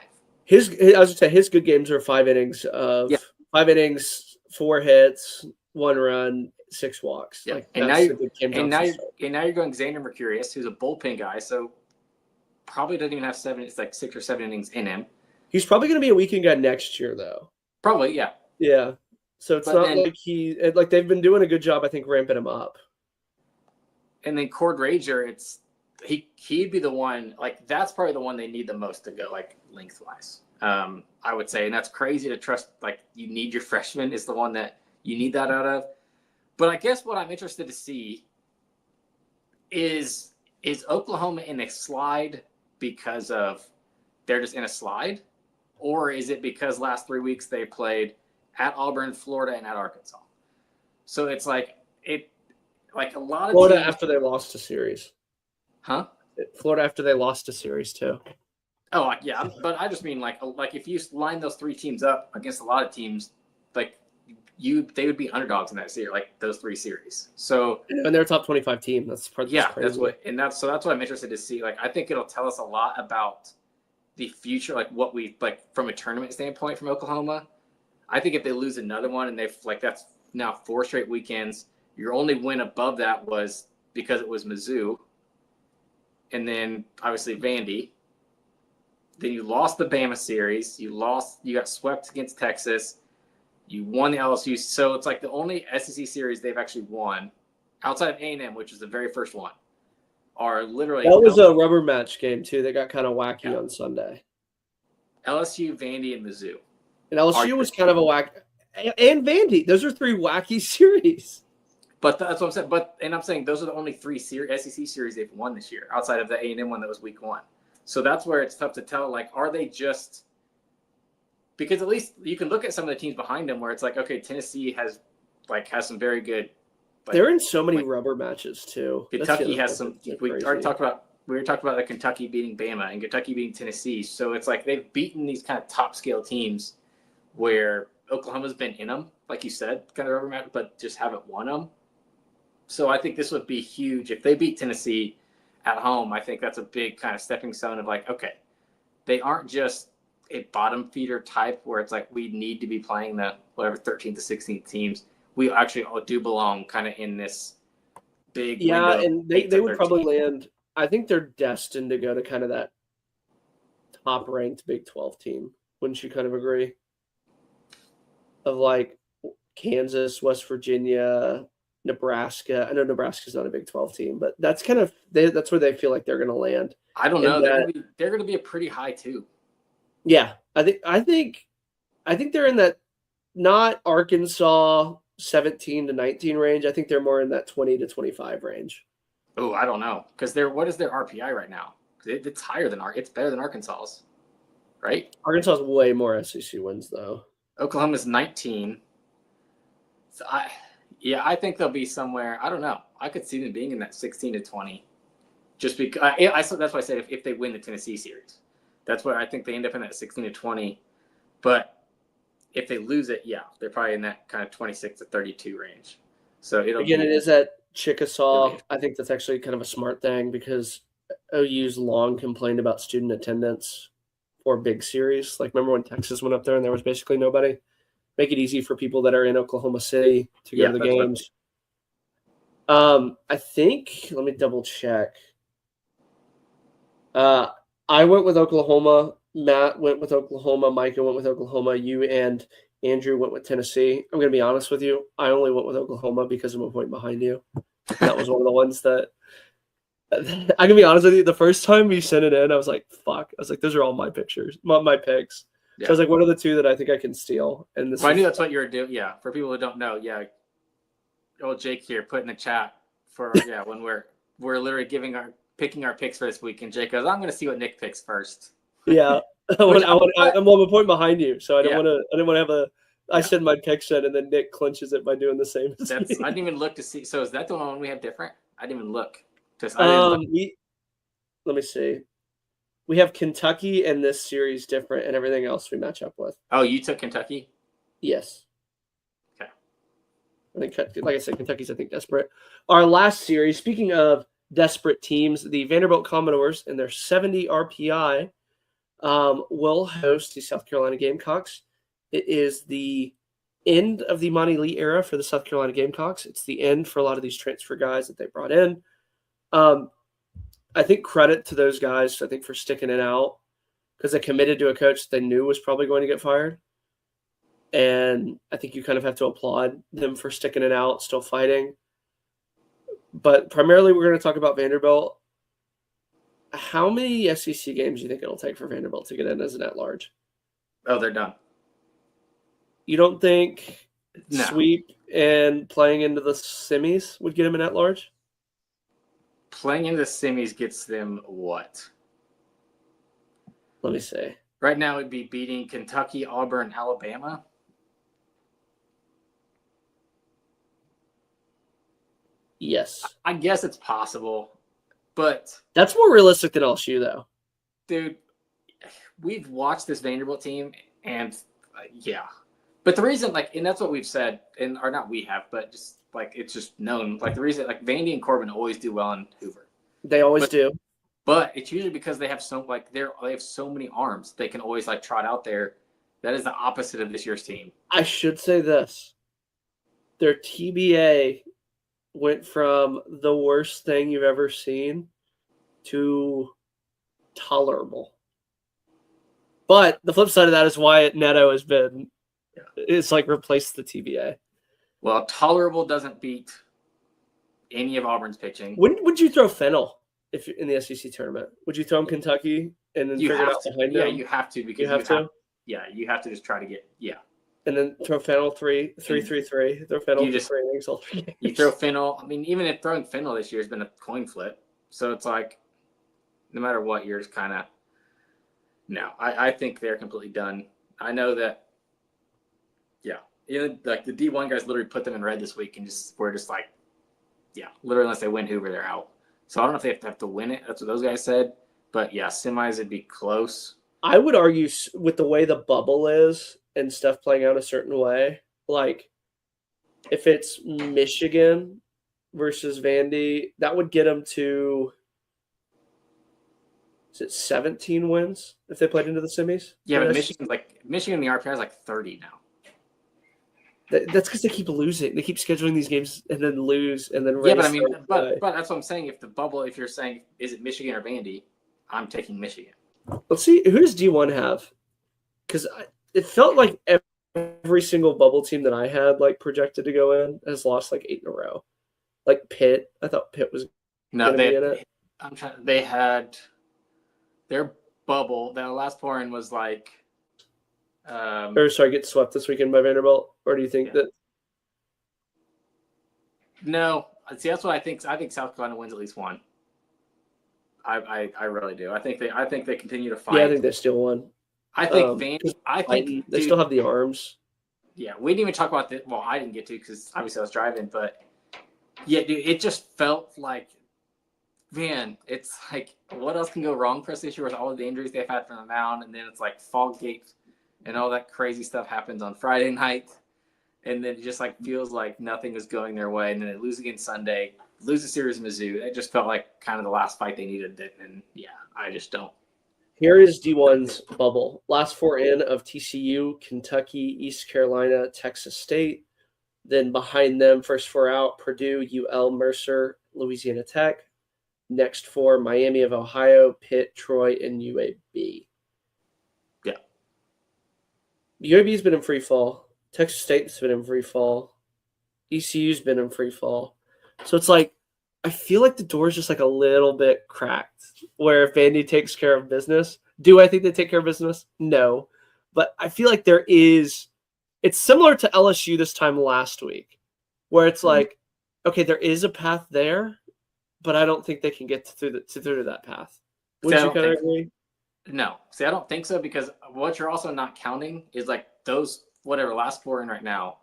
I was gonna say his good games are 5 innings of 5 innings, 4 hits, 1 run, 6 walks. Yeah. Now you're going Xander Mercurius, who's a bullpen guy, so probably doesn't even have 7. It's 6 or 7 innings in him. He's probably going to be a weekend guy next year, though. Probably, yeah. Yeah. So it's like they've been doing a good job, I think, ramping him up. And then Cord Rager, he'd be the one. That's probably the one they need the most to go lengthwise. I would say, and that's crazy to trust. You need your freshman is the one that you need that out of. But I guess what I'm interested to see is Oklahoma in a slide because of they're just in a slide, or is it because last 3 weeks they played at Auburn, Florida, and at Arkansas? So it's a lot of Florida teams, after they lost a series. huh? Florida after they lost a series too. Oh yeah, but I just mean if you line those 3 teams up against a lot of teams, they would be underdogs in that series, those 3 series. So and they're a top 25 team. That's part. Yeah, that's what I'm interested to see. I think it'll tell us a lot about the future, what we from a tournament standpoint from Oklahoma. I think if they lose another one and they've that's now 4 straight weekends, your only win above that was because it was Mizzou, and then obviously Vandy. Then you lost the Bama series. You got swept against Texas. You won the LSU, so it's like the only SEC series they've actually won outside of A&M, which is the very first one, are literally That was a rubber match game too. They got kind of wacky on Sunday. LSU, Vandy, and Mizzou. And LSU was kind of a whack, and Vandy. Those are three wacky series. But that's what I'm saying. And I'm saying those are the only three SEC series they've won this year, outside of the A&M one that was week 1. So that's where it's tough to tell. Like, are they just – because at least you can look at some of the teams behind them where it's like, okay, Tennessee has some very good – They're in so many rubber matches too. Kentucky has some – we already talked about – we were talking about the Kentucky beating Bama and Kentucky beating Tennessee. So it's like they've beaten these kind of top-scale teams where Oklahoma's been in them, like you said, kind of rubber match, but just haven't won them. So I think this would be huge. If they beat Tennessee at home, I think that's a big kind of stepping stone of like, okay, they aren't just a bottom feeder type where it's like we need to be playing the whatever 13th to 16th teams. We actually all do belong kind of in this big window. And they would probably land – I think they're destined to go to kind of that top-ranked Big 12 team. Wouldn't you kind of agree? Of like Kansas, West Virginia – Nebraska. I know Nebraska's not a Big 12 team, but that's kind of that's where they feel like they're going to land. I don't know. They're going to be a pretty high too. Yeah, I think they're in that not Arkansas 17 to 19 range. I think they're more in that 20 to 25 range. Oh, I don't know because what is their RPI right now? It's higher than it's better than Arkansas's, right? Arkansas has way more SEC wins though. Oklahoma's 19. So I think they'll be somewhere. I don't know. I could see them being in that 16 to 20. Just because that's why I said if they win the Tennessee series, that's where I think they end up in that 16 to 20. But if they lose it, they're probably in that kind of 26 to 32 range. So it is at Chickasaw. I think that's actually kind of a smart thing because OU's long complained about student attendance for big series. Like remember when Texas went up there and there was basically nobody? Make it easy for people that are in Oklahoma City to go to the games. I think, let me double check. I went with Oklahoma. Matt went with Oklahoma. Micah went with Oklahoma. You and Andrew went with Tennessee. I'm going to be honest with you. I only went with Oklahoma because I'm a point behind you. That was one of the ones that I can be honest with you. The first time you sent it in, I was like, fuck. I was like, those are all my pictures, my picks. Yeah. So I was like, what are the two that I think I can steal? And I knew that's what you were doing. Yeah. For people who don't know, old Jake here put in the chat for when we're literally picking our picks for this week, and Jake goes, I'm going to see what Nick picks first. Yeah, I'm a point behind you, so I didn't want to have a. I send my picks in, and then Nick clinches it by doing the same. I didn't even look to see. So is that the one we have different? I didn't even look. Let me see. We have Kentucky and this series different, and everything else we match up with. Oh, you took Kentucky? Yes. Okay. I think, like I said, Kentucky's, I think, desperate. Our last series, speaking of desperate teams, the Vanderbilt Commodores and their 70 RPI will host the South Carolina Gamecocks. It is the end of the Monty Lee era for the South Carolina Gamecocks. It's the end for a lot of these transfer guys that they brought in. I think credit to those guys, I think, for sticking it out because they committed to a coach that they knew was probably going to get fired. And I think you kind of have to applaud them for sticking it out, still fighting. But primarily we're going to talk about Vanderbilt. How many SEC games do you think it'll take for Vanderbilt to get in as an at-large? Oh, they're done. You don't think sweep and playing into the semis would get them an at-large? Playing in the semis gets them what? Let me see. Right now it'd be beating Kentucky, Auburn, Alabama. Yes. I guess it's possible, but... That's more realistic than LSU, though. Dude, we've watched this Vanderbilt team, and But the reason, and that's what we've said, or not we have, but just... it's just known. The reason, Vandy and Corbin always do well in Hoover. They always do. But it's usually because they have they have so many arms they can always trot out there. That is the opposite of this year's team. I should say this: their TBA went from the worst thing you've ever seen to tolerable. But the flip side of that is Wyatt Neto has been Yeah. It's like replace the TBA. Well, tolerable doesn't beat any of Auburn's pitching. When would you throw Fennel if in the SEC tournament? Would you throw him Kentucky and then You figure it have out to. behind Yeah, him? you have to because You have to, you have to just try to get. Yeah, and then throw Fennel 3-3-3. Throw Fennel You for just- 3 innings all 3 games. you throw Fennel. I mean, even if throwing Fennel this year has been a coin flip, so it's like, no matter what, you're just kind of. No, I think they're completely done. I know that. Yeah, like the D1 guys literally put them in red this week and we're just like, yeah, literally unless they win Hoover, they're out. So I don't know if they have to win it. That's what those guys said. But yeah, semis would be close. I would argue with the way the bubble is and stuff playing out a certain way, like if it's Michigan versus Vandy, that would get them to, is it 17 wins if they played into the semis? Yeah, but Yes. Michigan in the RPI is like 30 now. That's because they keep losing. They keep scheduling these games and then lose and then Yeah, but I race mean, them but away. that's what I'm saying. If the bubble, if you're saying, is it Michigan or Vandy? I'm taking Michigan. Let's see, who does D1 have? Because it felt like every single bubble team that I had like projected to go in has lost like 8 in a row. Like Pitt, I thought Pitt was No, gonna be in it. They had their bubble. That last pour in was like. Or sorry, get swept this weekend by Vanderbilt? Or do you think Yeah. that No, see, that's what I think. I think South Carolina wins at least one. I really do. I think they continue to fight. yeah, I think they still won. I think um, Vandy. I think They dude, still have the arms. Yeah, we didn't even talk about that. Well, I didn't get to because obviously I was driving, but yeah, dude, it just felt like, man, it's like, what else can go wrong for us this year with all of the injuries they've had from the mound, and then it's like fog gate and all that crazy stuff happens on Friday night, and then it just like feels like nothing is going their way, and then they lose again Sunday, lose the series in Mizzou. It just felt like kind of the last fight they needed, and yeah, I just don't. Here is D1's bubble. Last 4 in of TCU, Kentucky, East Carolina, Texas State. Then behind them, first 4 out, Purdue, UL, Mercer, Louisiana Tech. Next 4, Miami of Ohio, Pitt, Troy, and UAB. Yeah. UAB's been in free fall. Texas State's been in free fall. ECU's been in free fall. So it's like, I feel like the door is just like a little bit cracked where if Vandy takes care of business, do I think they take care of business? No. But I feel like it's similar to LSU this time last week where it's like, okay, there is a path there, but I don't think they can get through that path. Would you kind of agree? No. See, I don't think so because what you're also not counting is like those whatever last 4 in right now.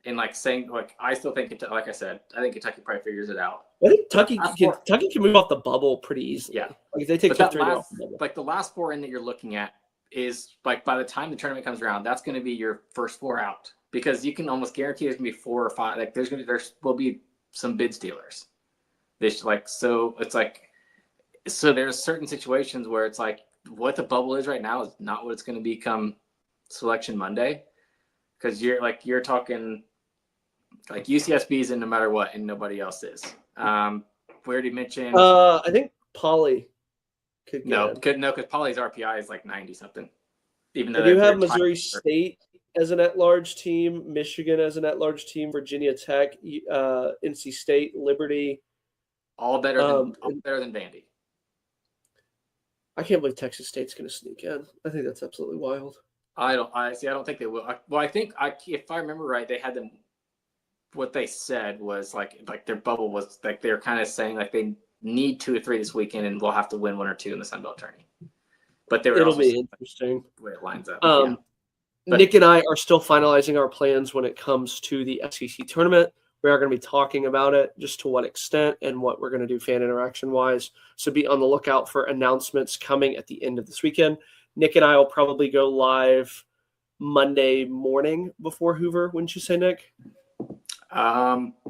And like saying, like, I still think, like I said, I think Kentucky probably figures it out. I think Kentucky can move off the bubble pretty easily. Yeah. Like if they take But 2-3 off the bubble. like the last 4 in that you're looking at is like by the time the tournament comes around, that's going to be your first 4 out because you can almost guarantee there's going to be 4 or 5. Like there will be some bid stealers. So there's certain situations where it's like what the bubble is right now is not what it's going to become selection Monday because you're talking like UCSB's in no matter what and nobody else is. We already mentioned. I think Poly could get in. because Poly's RPI is like 90 something. Even though They do they're have tied Missouri for- State as an at-large team, Michigan as an at-large team, Virginia Tech, NC State, Liberty. all better than Vandy. I can't believe Texas State's going to sneak in. I think that's absolutely wild. I don't think they will. I think if I remember right, they had them. What they said was like their bubble was like they're kind of saying like they need 2 or 3 this weekend and we'll have to win 1 or 2 in the Sun Belt tourney. But they were It'll also be interesting. the way it lines up. But Nick and I are still finalizing our plans when it comes to the SEC tournament. We are going to be talking about it, just to what extent and what we're going to do fan interaction wise. So be on the lookout for announcements coming at the end of this weekend. Nick and I will probably go live Monday morning before Hoover. Wouldn't you say, Nick?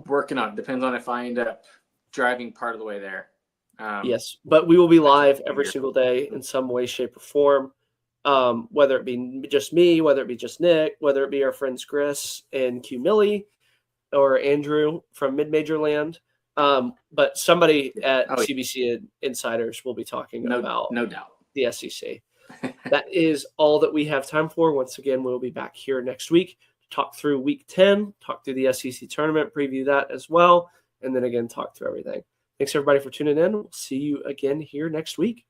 Working on it. Depends on if I end up driving part of the way there. Yes, but we will be live every single day in some way, shape, or form. Whether it be just me, whether it be just Nick, whether it be our friends Chris and Q Millie or Andrew from Mid-Major Land. But somebody at CBC Insiders will be talking about no doubt the SEC. that is all that we have time for. Once again, we'll be back here next week to talk through Week 10, talk through the SEC tournament, preview that as well, and then again talk through everything. Thanks everybody for tuning in. We'll see you again here next week.